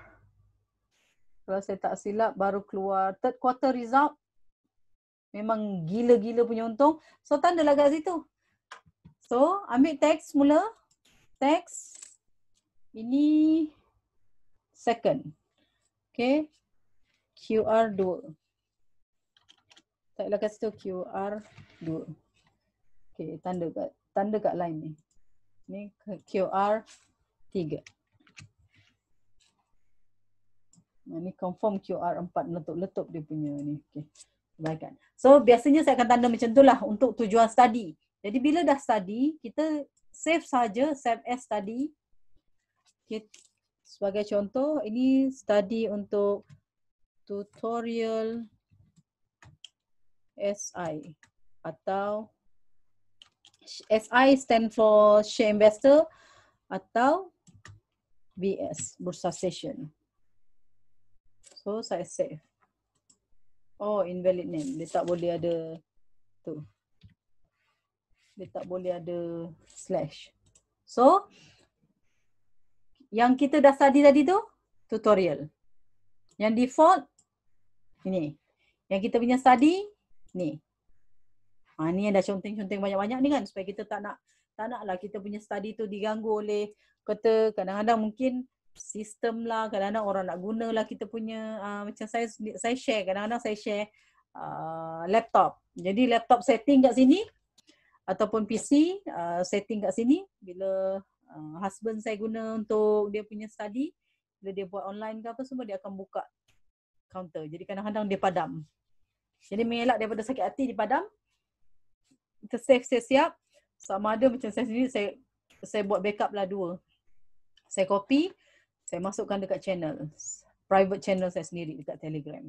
kalau saya tak silap baru keluar third quarter result. Memang gila-gila punya untung. So tandalah kat situ. So ambil teks mula. Teks. Ini second. Okay. QR2. Taklah kat situ QR2. Okay, tanda kat line ni. Ni QR3. Ni confirm QR4, letup-letup dia punya ni. Okay. Baikkan. So biasanya saya akan tanda macam itulah untuk tujuan study. Jadi bila dah study, kita save saja, save as study. Okay. Sebagai contoh, ini study untuk tutorial SI atau SI stand for Share Investor atau BS, Bursa Session. So saya save. Oh, invalid name. Dia tak boleh ada tu. Dia tak boleh ada slash. So yang kita dah study tadi tu tutorial. Yang default ini. Yang kita punya study ni. Ni yang dah conteng-conteng banyak-banyak ni kan, supaya kita tak naklah kita punya study tu diganggu oleh kata kadang-kadang mungkin sistem lah, kadang-kadang orang nak guna lah kita punya macam saya share, kadang-kadang saya share laptop. Jadi laptop setting kat sini ataupun PC setting kat sini, bila husband saya guna untuk dia punya study, bila dia buat online ke apa semua, dia akan buka counter. Jadi kadang-kadang dia padam. Jadi mengelak daripada sakit hati dipadam, kita save siap. Sama ada macam saya sendiri, saya buat backup lah 2. Saya copy, saya masukkan dekat channel, private channel saya sendiri dekat Telegram.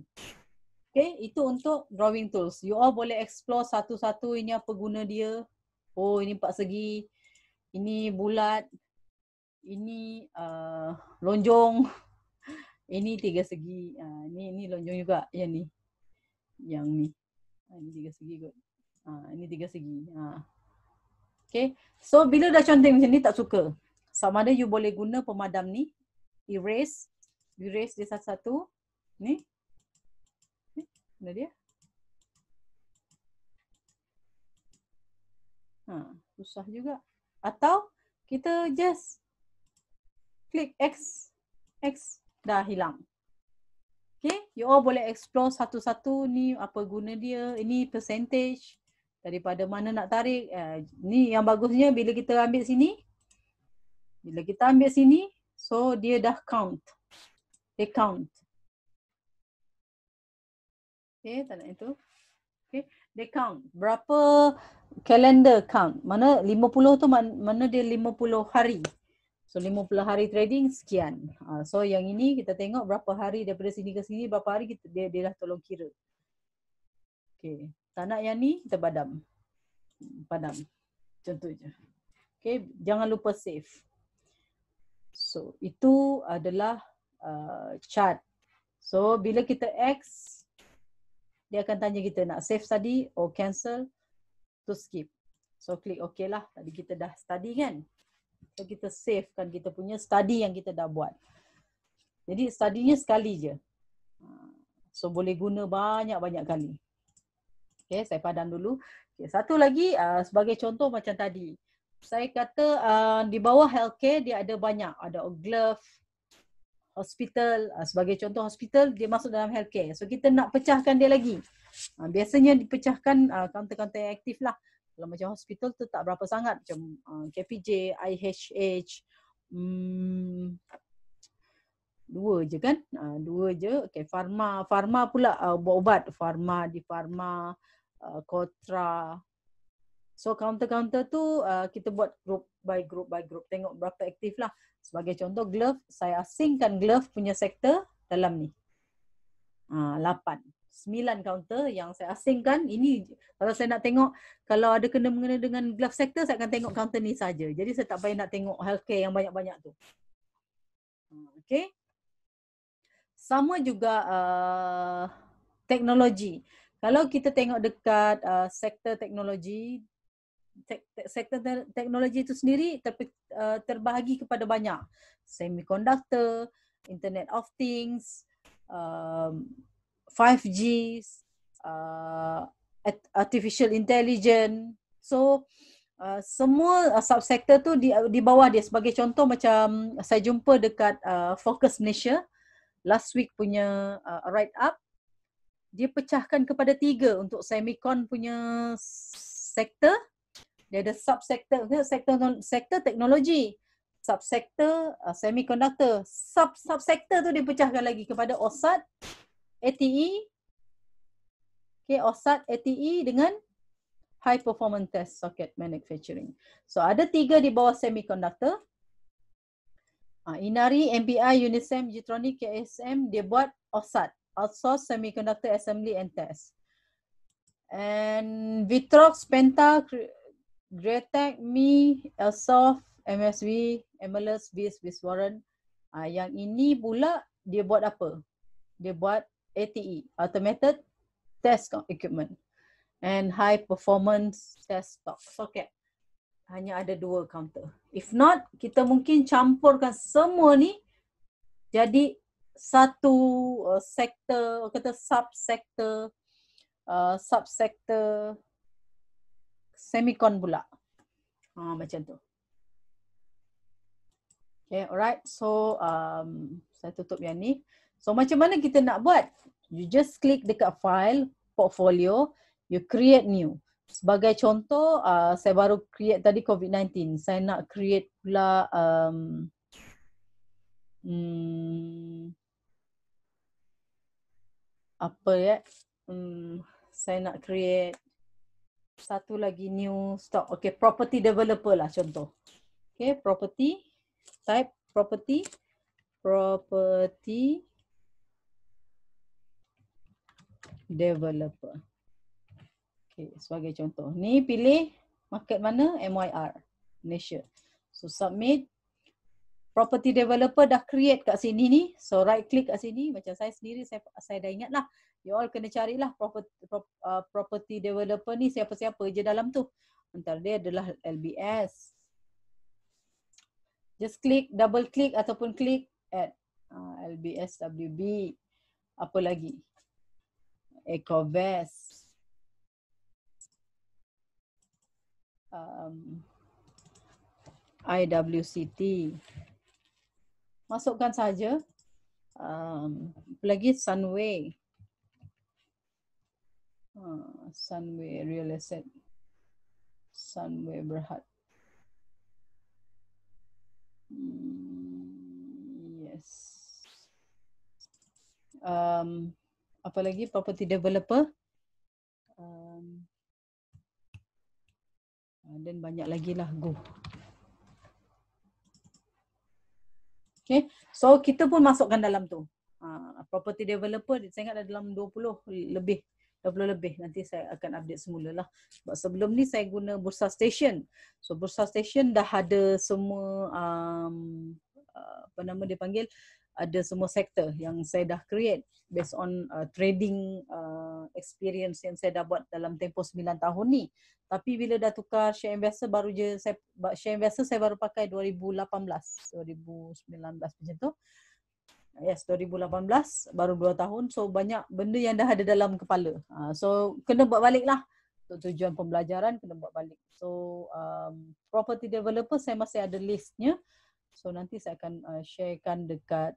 Okay, itu untuk drawing tools. You all boleh explore satu-satu, ini apa guna dia. Oh, ini 4 segi. Ini bulat. Ini lonjong. Ini 3 segi. Ini lonjong juga. Yang ni. Yang ni. Ini 3 segi kot. Ini 3 segi. Okay. So, bila dah conteng macam ni tak suka. Sama ada you boleh guna pemadam ni. Erase. Erase dia satu-satu. Ni. Mana dia? Susah juga. Atau kita just klik X. X dah hilang. Okay, you all boleh explore satu-satu ni apa guna dia. Ini percentage daripada mana nak tarik. Ni yang bagusnya bila kita ambil sini. Bila kita ambil sini, so dia dah count. Dia count. Okay, tak nak itu. Okay, dia count. Berapa calendar count. Mana 50 tu mana dia 50 hari. So 50 hari trading sekian. So yang ini kita tengok berapa hari daripada sini ke sini, berapa hari dia dah tolong kira. Okay. Tak nak yang ni, kita padam. Padam. Contoh je. Okay. Jangan lupa save. So itu adalah chart. So bila kita X, dia akan tanya kita nak save study or cancel to skip. So klik OK lah. Tadi kita dah study kan. So kita save kan kita punya study yang kita dah buat. Jadi studinya sekali je. So boleh guna banyak-banyak kali. Okay, saya padam dulu. Okay, satu lagi sebagai contoh macam tadi. Saya kata di bawah healthcare dia ada banyak. Ada glove, hospital. Sebagai contoh hospital dia masuk dalam healthcare. So kita nak pecahkan dia lagi. Biasanya dipecahkan counter-counter yang aktif lah. Kalau macam hospital tu tak berapa sangat. Macam KPJ, IHH. 2 je kan? 2 je. Okay, Pharma pula ubat-ubat. Pharma, di Pharma, Kotra. So counter-counter tu kita buat group by group. Tengok berapa aktif lah. Sebagai contoh glove, saya asingkan glove punya sektor dalam ni. 8. 9 counter yang saya asingkan. Ini kalau saya nak tengok, kalau ada kena-mengena dengan glove sector, saya akan tengok counter ni saja. Jadi saya tak payah nak tengok healthcare yang banyak-banyak tu. Okay. Sama juga teknologi. Kalau kita tengok dekat sektor teknologi, sektor teknologi itu sendiri terbahagi kepada banyak. Semiconductor, Internet of Things, 5G, artificial intelligence. So semua subsektor tu di bawah dia. Sebagai contoh, macam saya jumpa dekat Focus Malaysia last week punya write up, dia pecahkan kepada 3 untuk semicon punya sektor. Dia ada subsektor, sektor teknologi, subsektor semiconductor. Subsektor tu dipecahkan lagi kepada OSAT, ATE, OSAT, ATE dengan high performance test socket manufacturing. So ada 3 di bawah semiconductor. Inari, MBI, Unisem, Getronic, KSM, dia buat OSAT, outsource semiconductor assembly and test. And Vitrox, Penta, Greatech, Mi, Elsoft, MSV, MLS, BIS, Viswaran. Yang ini pula dia buat apa? Dia buat ATE, Automated Test Equipment, and High Performance Test Socket. Hanya ada 2 counter. If not, kita mungkin campurkan semua ni jadi satu sektor, kata subsektor, semicon pula. Macam tu. Okay, alright. So, saya tutup yang ni. So, macam mana kita nak buat? You just click dekat file, portfolio, you create new. Sebagai contoh, saya baru create tadi COVID-19. Saya nak create pula apa ya? Saya nak create satu lagi new stock. Okay, property developer lah contoh. Okay, property, type property developer. Okay, sebagai contoh. Ni pilih market mana? MYR, Malaysia. So submit. Property developer dah create kat sini ni. So right click kat sini. Macam saya sendiri, saya dah ingat lah. You all kena carilah property developer ni siapa-siapa je dalam tu. Antara dia adalah LBS. Just click, double click ataupun klik add LBS WB. Apa lagi? Ecovest. IWCT. Masukkan saja. Apa lagi? Sunway. Sunway Real Estate. Sunway Berhad. Yes. Apa lagi? Property developer. Dan banyak lagi lah. Go. Okay. So kita pun masukkan dalam tu. Property developer saya ingat ada dalam 20 lebih. Nanti saya akan update semula lah. Sebab sebelum ni saya guna Bursa Station. So Bursa Station dah ada semua apa nama dia panggil, ada semua sektor yang saya dah create based on trading experience yang saya dah buat dalam tempoh 9 tahun ni. Tapi bila dah tukar share investor, baru je share investor saya baru pakai 2019 macam tu. Yes, 2018, baru 2 tahun. So banyak benda yang dah ada dalam kepala. So kena buat balik lah. Untuk tujuan pembelajaran kena buat balik. So property developer saya masih ada listnya. So nanti saya akan sharekan dekat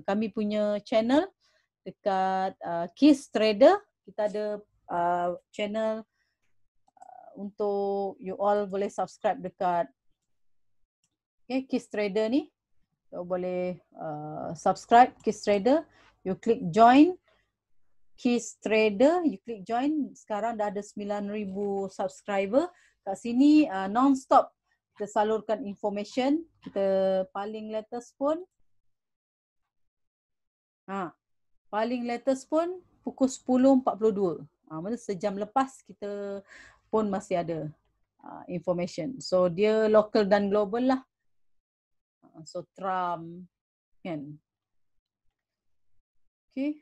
kami punya channel dekat Keys Trader. Kita ada channel untuk you all boleh subscribe dekat Keys Trader ni. So, boleh subscribe Keys Trader. You klik join Keys Trader. You klik join. Sekarang dah ada 9,000 subscriber. Kat sini non-stop kita salurkan information. Kita paling latest pun. Paling latest pun pukul 10.42. Maksudnya sejam lepas kita pun masih ada information. So dia local dan global lah. So Trump kan. Okay.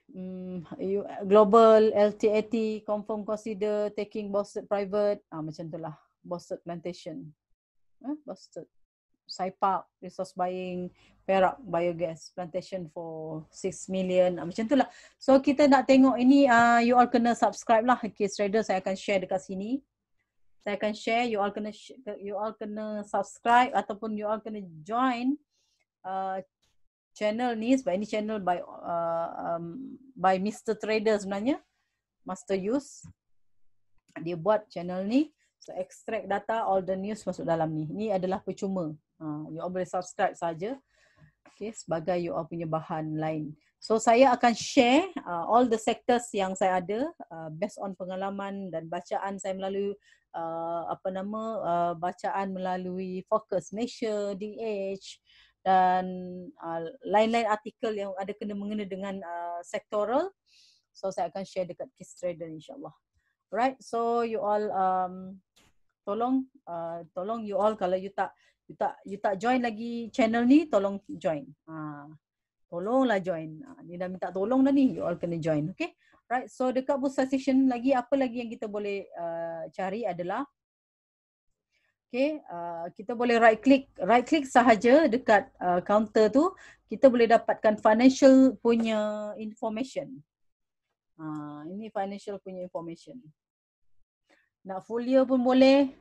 Global LTAT confirm consider taking Boston private. Macam tu lah. Boston Plantation. Boston. Saipak, resource buying, Perak biogas plantation for 6 million. Macam tu lah. So kita nak tengok ini, you all kena subscribe lah. Case Trader saya akan share dekat sini. Saya akan share, you all kena subscribe ataupun you all kena join channel ni, sebab ini channel by Mr. Trader sebenarnya, Master Use. Dia buat channel ni, so extract data, all the news masuk dalam ni. Ini adalah percuma. You all boleh subscribe saja. Okay, sebagai you all punya bahan lain. So saya akan share all the sectors yang saya ada based on pengalaman dan bacaan saya melalui bacaan melalui Focus Malaysia, DH dan lain-lain artikel yang ada mengena dengan sektoral. So saya akan share dekat Case Trader insyaAllah. Right, so you all tolong you all, kalau you tak join lagi channel ni, tolong join. Tolonglah join. Ni dah minta tolong dah ni, you all kena join. Okay, right, so dekat Bursa Session lagi, apa lagi yang kita boleh cari adalah, okay, kita boleh right click sahaja dekat counter tu, kita boleh dapatkan financial punya information. Ini financial punya information. Nak full year pun boleh.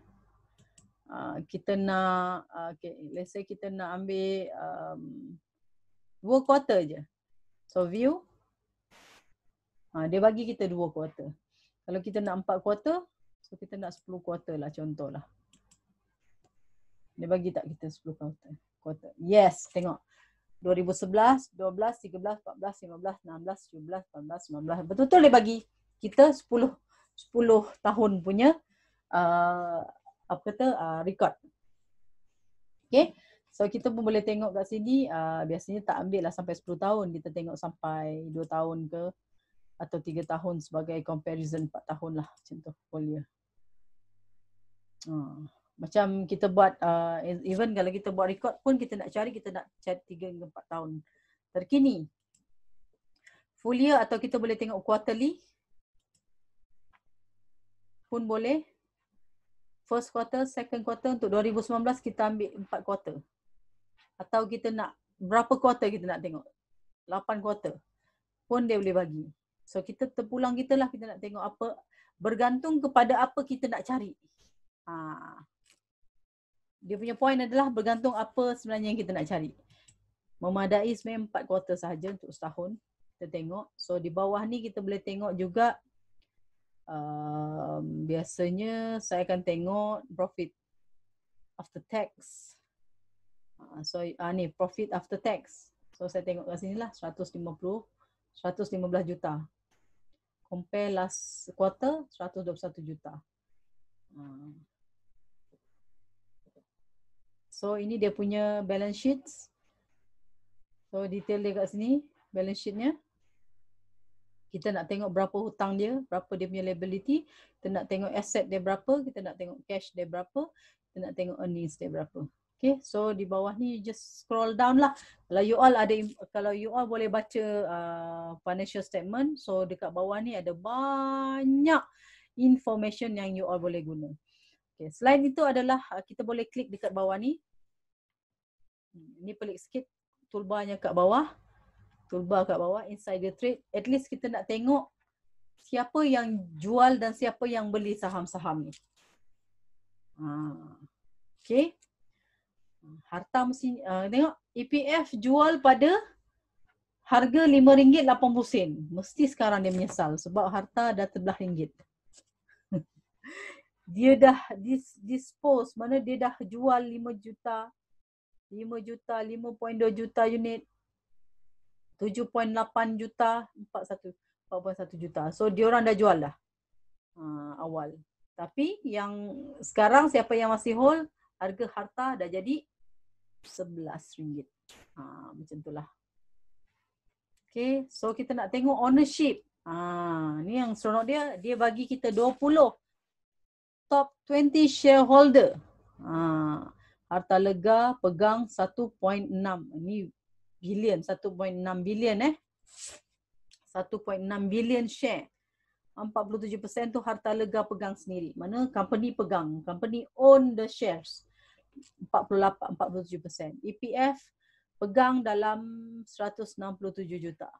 Kita nak, okay, let's say kita nak ambil 2 quarter je. So view, dia bagi kita 2 quarter. Kalau kita nak 4 quarter, so kita nak 10 quarter lah, contoh lah. Dia bagi tak kita 10 quarter? Yes, tengok. 2011, 12, 13, 14, 15, 16, 17, 18, 19. Betul-betul dia bagi kita 10 tahun punya record. Okay. So kita pun boleh tengok kat sini, biasanya tak ambil lah sampai 10 tahun. Kita tengok sampai 2 tahun ke atau 3 tahun sebagai comparison, 4 tahun lah macam tu portfolio. Macam kita buat, even kalau kita buat record pun kita nak cari 3 hingga 4 tahun terkini. Full year atau kita boleh tengok quarterly pun boleh. First quarter, second quarter, untuk 2019 kita ambil 4 quarter. Atau kita nak, berapa quarter kita nak tengok? 8 quarter pun dia boleh bagi. So kita terpulang kita lah, kita nak tengok apa, bergantung kepada apa kita nak cari. Dia punya point adalah bergantung apa sebenarnya yang kita nak cari. Memadai sebenarnya 4 quarter sahaja untuk setahun. Kita tengok. So di bawah ni kita boleh tengok juga, biasanya saya akan tengok profit after tax. So ni profit after tax. So saya tengok kat sini lah 115 juta. Compare last quarter 121 juta. So ini dia punya balance sheets. So detail dia kat sini, balance sheetnya. Kita nak tengok berapa hutang dia, berapa dia punya liability. Kita nak tengok asset dia berapa, kita nak tengok cash dia berapa, kita nak tengok earnings dia berapa. Okay, so di bawah ni just scroll down lah. Kalau you all boleh baca financial statement, so dekat bawah ni ada banyak information yang you all boleh guna. Okay, selain itu adalah kita boleh klik dekat bawah ni. Ni pelik sikit, toolbarnya kat bawah. Toolbar kat bawah, insider trade. At least kita nak tengok siapa yang jual dan siapa yang beli saham-saham ni. Okay. Harta mesti, tengok EPF jual pada harga RM5.80. Mesti sekarang dia menyesal sebab harta dah terbelah ringgit. Dia dah dispose, mana dia dah jual 5 juta, 5.2 juta unit, 7.8 juta, 4.1 juta. So diorang dah jual dah awal. Tapi yang sekarang siapa yang masih hold, harga harta dah jadi RM11. Macam itulah. Okay, so kita nak tengok ownership. Ni yang seronok dia bagi kita 20 top 20 shareholder. Harta lega pegang 1.6. Ini bilion, 1.6 bilion 1.6 bilion share. 47% tu harta lega pegang sendiri. Mana company pegang, company own the shares. 47%. EPF pegang dalam 167 juta.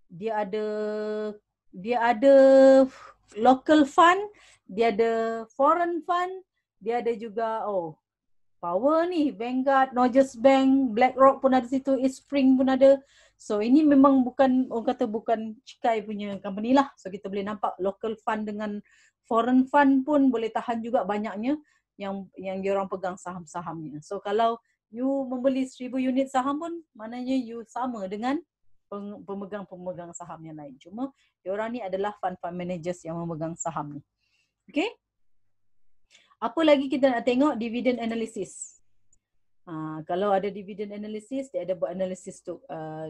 Dia ada local fund, dia ada foreign fund, dia ada juga power ni, Vanguard, Norges Bank, BlackRock pun ada situ, East Spring pun ada. So ini memang bukan, orang kata bukan cikai punya company lah. So kita boleh nampak local fund dengan foreign fund pun boleh tahan juga banyaknya yang diorang pegang saham-sahamnya. So kalau you membeli 1000 unit saham pun maknanya you sama dengan pemegang-pemegang saham yang lain. Cuma diorang ni adalah fund-fund managers yang memegang saham ni. Okay? Apa lagi kita nak tengok? Dividend analysis. Kalau ada dividend analysis, dia ada buat analysis tu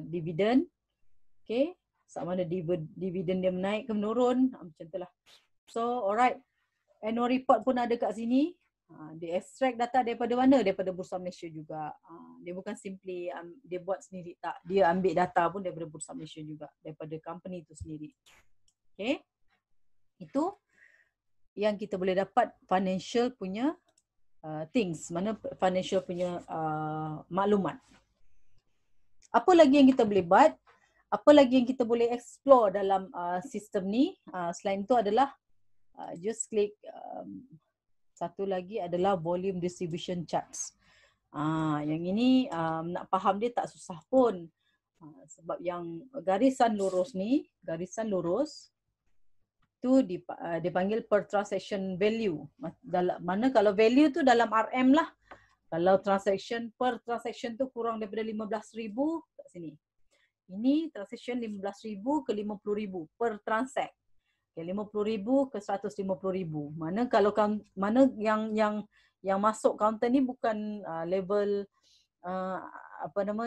dividend. Okay? Sama ada dividend dia menaik ke menurun. Macam tu lah. So, alright. Annual report pun ada kat sini. Dia extract data daripada mana? Daripada Bursa Malaysia juga. Dia bukan simply dia buat sendiri, tak. Dia ambil data pun daripada Bursa Malaysia juga. Daripada company tu sendiri. Okay? Itu yang kita boleh dapat financial punya things. Mana financial punya maklumat. Apa lagi yang kita boleh buat? Apa lagi yang kita boleh explore dalam sistem ni? Selain itu adalah just click satu lagi adalah volume distribution charts. Yang ini nak faham dia tak susah pun. Sebab yang garisan lurus ni, garisan lurus tu dipanggil per transaction value. Mana kalau value tu dalam RM lah. Kalau transaction per transaction tu kurang daripada 15,000 kat sini. Ini transaction 15,000 ke 50,000 per transact. 50,000 ke 150,000. Mana kalau mana yang masuk kaunter ni bukan level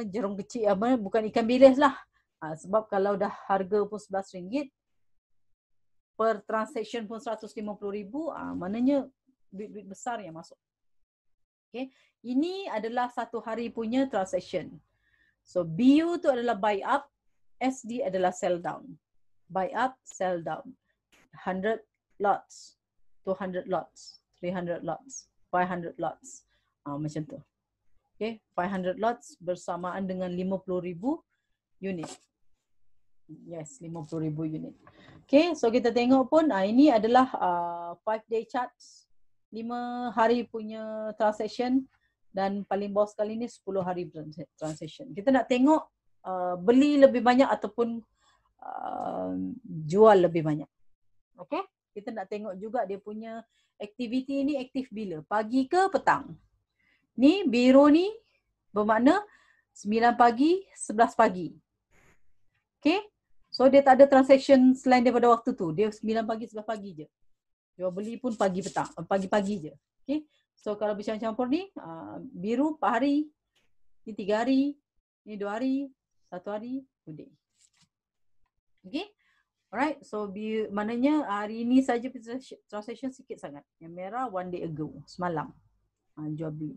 jerung kecil, bukan ikan bilis lah. Sebab kalau dah harga pun RM11 per transaction pun 150,000, maknanya duit-duit besar yang masuk. Okay. Ini adalah satu hari punya transaction. So BU tu adalah buy up, SD adalah sell down. Buy up, sell down. 100 lots, 200 lots, 300 lots, 500 lots. Macam tu. Okay, 500 lots bersamaan dengan 50,000 unit. Yes, 50,000 unit. Okay, so kita tengok pun ini adalah 5-day charts. 5 hari punya transaction dan paling bawah sekali ni 10 hari transaction. Kita nak tengok beli lebih banyak ataupun jual lebih banyak. Okay, kita nak tengok juga dia punya aktiviti ni aktif bila? Pagi ke petang? Ni biru ni bermakna 9 pagi, 11 pagi. Okay, so dia tak ada transaction selain daripada waktu tu. Dia 9 pagi, 11 pagi je. Jual beli pun pagi petang, pagi-pagi je. Okay, so kalau bercampur-campur ni biru 4 hari, ni 3 hari, ni 2 hari, 1 hari, 2 day. Okay. Alright, so maknanya hari ini saja transaction sikit sangat. Yang merah 1 day ago, semalam. Jual beli.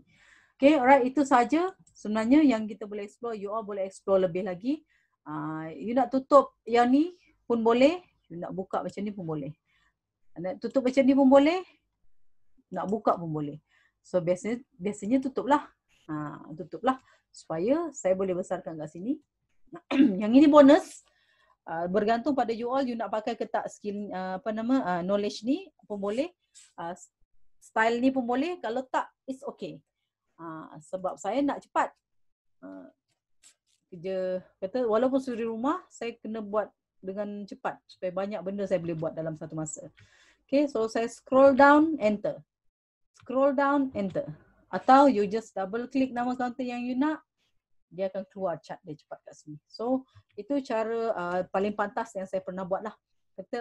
Okay, alright, itu saja sebenarnya yang kita boleh explore. You all boleh explore lebih lagi. You nak tutup yang ni pun boleh. You nak buka macam ni pun boleh. Nak tutup macam ni pun boleh. Nak buka pun boleh. So biasanya tutuplah. Tutuplah supaya saya boleh besarkan kat sini. Yang ini bonus. Bergantung pada you all, you nak pakai ke tak skill knowledge ni pun boleh, style ni pun boleh. Kalau tak, it's okay. Sebab saya nak cepat kerja, kata walaupun suri rumah, saya kena buat dengan cepat supaya banyak benda saya boleh buat dalam satu masa. Okay, so saya scroll down, enter. Scroll down, enter. Atau you just double click nama counter yang you nak, dia akan keluar chart dia cepat kat sini. So itu cara paling pantas yang saya pernah buat lah. Kata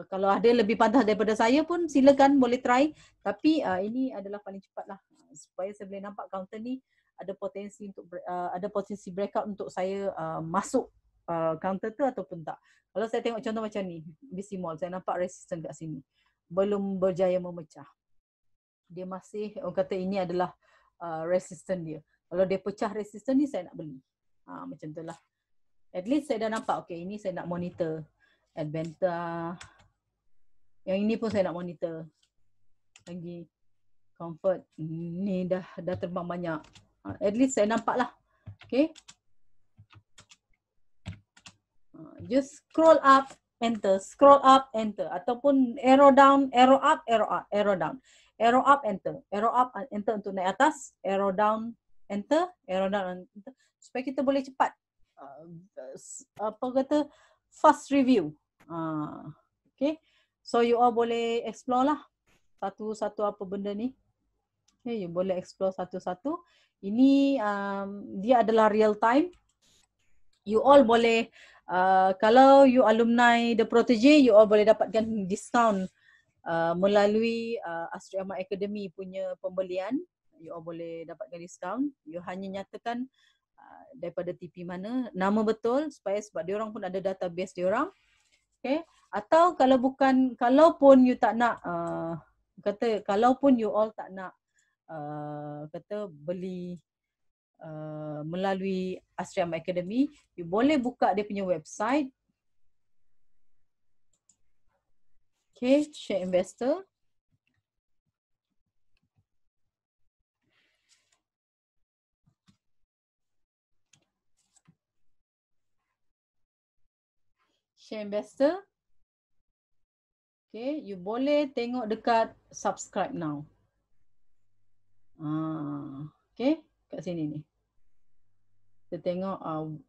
kalau ada lebih pantas daripada saya pun silakan boleh try. Tapi ini adalah paling cepat lah. Supaya saya boleh nampak counter ni ada potensi untuk ada potensi breakout untuk saya masuk counter tu ataupun tak. Kalau saya tengok contoh macam ni, BC Mall, saya nampak resisten kat sini. Belum berjaya memecah. Dia masih, orang kata ini adalah resisten dia. Kalau dia pecah resisten ni, saya nak beli. Macam tu lah. At least saya dah nampak, okay, ini saya nak monitor. Advanta. Yang ini pun saya nak monitor. Lagi. Comfort. Ni dah terbang banyak. At least saya nampak lah. Okay. Just scroll up, enter. Scroll up, enter. Ataupun arrow down, arrow up, arrow up, arrow down. Arrow up, enter. Arrow up, enter untuk naik atas. Arrow down, enter. Arrow down, enter. Supaya kita boleh cepat. Apa kata? Fast review. Okay. So you all boleh explore lah. Satu-satu apa benda ni. Okay, you boleh explore satu-satu. Ini dia adalah real time. You all boleh, kalau you alumni The Protege, you all boleh dapatkan diskaun melalui Astri Ahmad Academy punya pembelian. You all boleh dapatkan diskaun. You hanya nyatakan daripada TP mana, nama betul sebab diorang pun ada database diorang. Okay. Atau kalau bukan, kalaupun you tak nak, kalaupun you all tak nak beli melalui Astri Ahmad Academy, you boleh buka dia punya website. Okay, Share Investor. Share Investor. Okay, you boleh tengok dekat subscribe now. Okay, kat sini ni. Kita tengok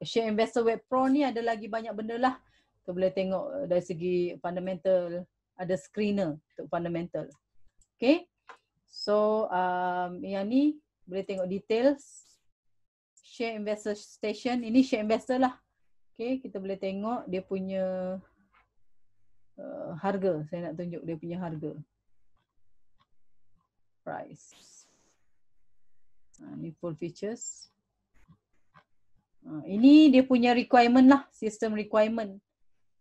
Share Investor Web Pro ni ada lagi banyak benda lah. Kita boleh tengok dari segi fundamental, ada screener untuk fundamental. Okay. So yang ni boleh tengok details. Share Investor Station, ini Share Investor lah. Okay, kita boleh tengok dia punya harga. Saya nak tunjuk dia punya harga. Price. Ni full features. Ini dia punya requirement lah, sistem requirement.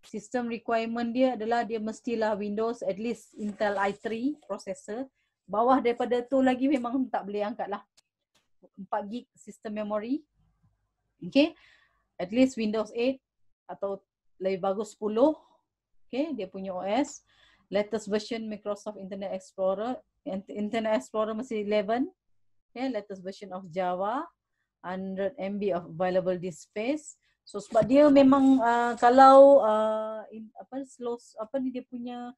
Sistem requirement dia adalah dia mestilah Windows at least Intel i3 processor. Bawah daripada tu lagi memang tak boleh angkat lah. 4 GB sistem memory. Okay. At least Windows 8 atau lebih bagus 10. Okay. Dia punya OS. Latest version Microsoft Internet Explorer. Internet Explorer masih 11. Okay. Latest version of Java. 100 MB of available disk space. So sebab dia memang kalau dia punya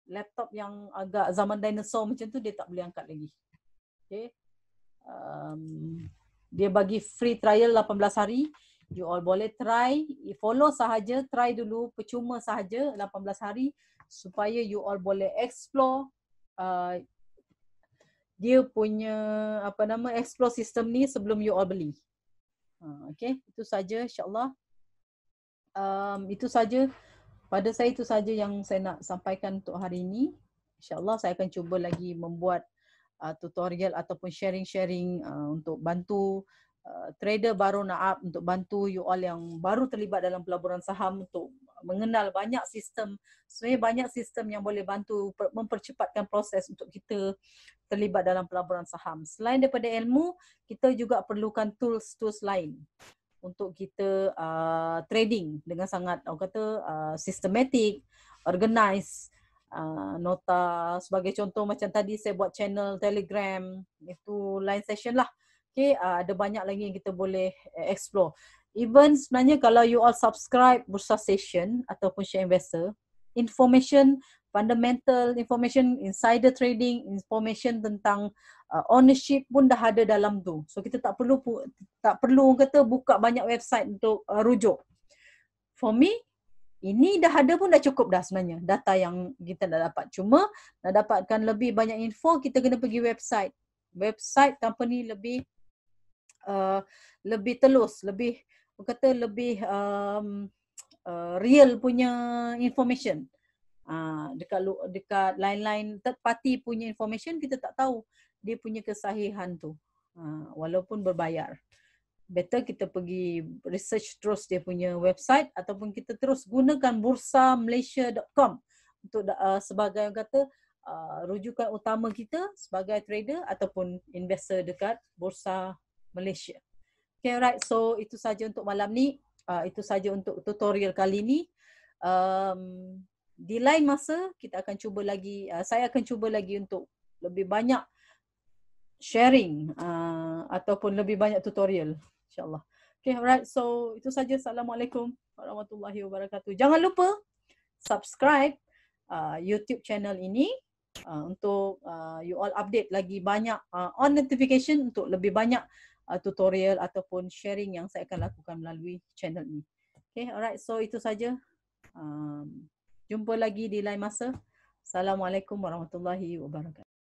laptop yang agak zaman dinosaur macam tu, dia tak boleh angkat lagi. Okay. Dia bagi free trial 18 hari. You all boleh try, follow sahaja, try dulu, percuma sahaja 18 hari supaya you all boleh explore dia punya explore sistem ni sebelum you all beli. Okay, itu saja insyaAllah. Itu saja pada saya, itu saja yang saya nak sampaikan untuk hari ini. InsyaAllah saya akan cuba lagi membuat tutorial ataupun sharing-sharing untuk bantu trader baru nak untuk bantu you all yang baru terlibat dalam pelaburan saham untuk mengenal banyak sistem. Sebenarnya banyak sistem yang boleh bantu mempercepatkan proses untuk kita terlibat dalam pelaburan saham. Selain daripada ilmu, kita juga perlukan tools-tools lain untuk kita trading dengan sangat, orang kata, systematic, organize, nota. Sebagai contoh macam tadi saya buat channel Telegram, itu lain session lah. Okay, ada banyak lagi yang kita boleh explore. Even sebenarnya kalau you all subscribe Bursa Session ataupun Share Investor, information, fundamental information, insider trading, information tentang ownership pun dah ada dalam tu. So kita tak perlu kata buka banyak website untuk rujuk. For me, ini dah ada pun dah cukup dah sebenarnya data yang kita dah dapat. Cuma nak dapatkan lebih banyak info, kita kena pergi website. Website company lebih telus, lebih real punya information. Dekat lain-lain third party punya information kita tak tahu dia punya kesahihan tu, walaupun berbayar. better kita pergi research terus dia punya website ataupun kita terus gunakan bursa-malaysia.com untuk sebagai orang kata rujukan utama kita sebagai trader ataupun investor dekat Bursa Malaysia. Okay, alright. So itu saja untuk malam ni. Itu saja untuk tutorial kali ni. Di lain masa kita akan cuba lagi, saya akan cuba lagi untuk lebih banyak sharing ataupun lebih banyak tutorial, insyaAllah. Okay, alright. So itu saja. Assalamualaikum warahmatullahi wabarakatuh. Jangan lupa subscribe YouTube channel ini untuk you all update lagi banyak on notification untuk lebih banyak tutorial ataupun sharing yang saya akan lakukan melalui channel ini. Okay, alright. So itu saja. Jumpa lagi di lain masa. Assalamualaikum warahmatullahi wabarakatuh.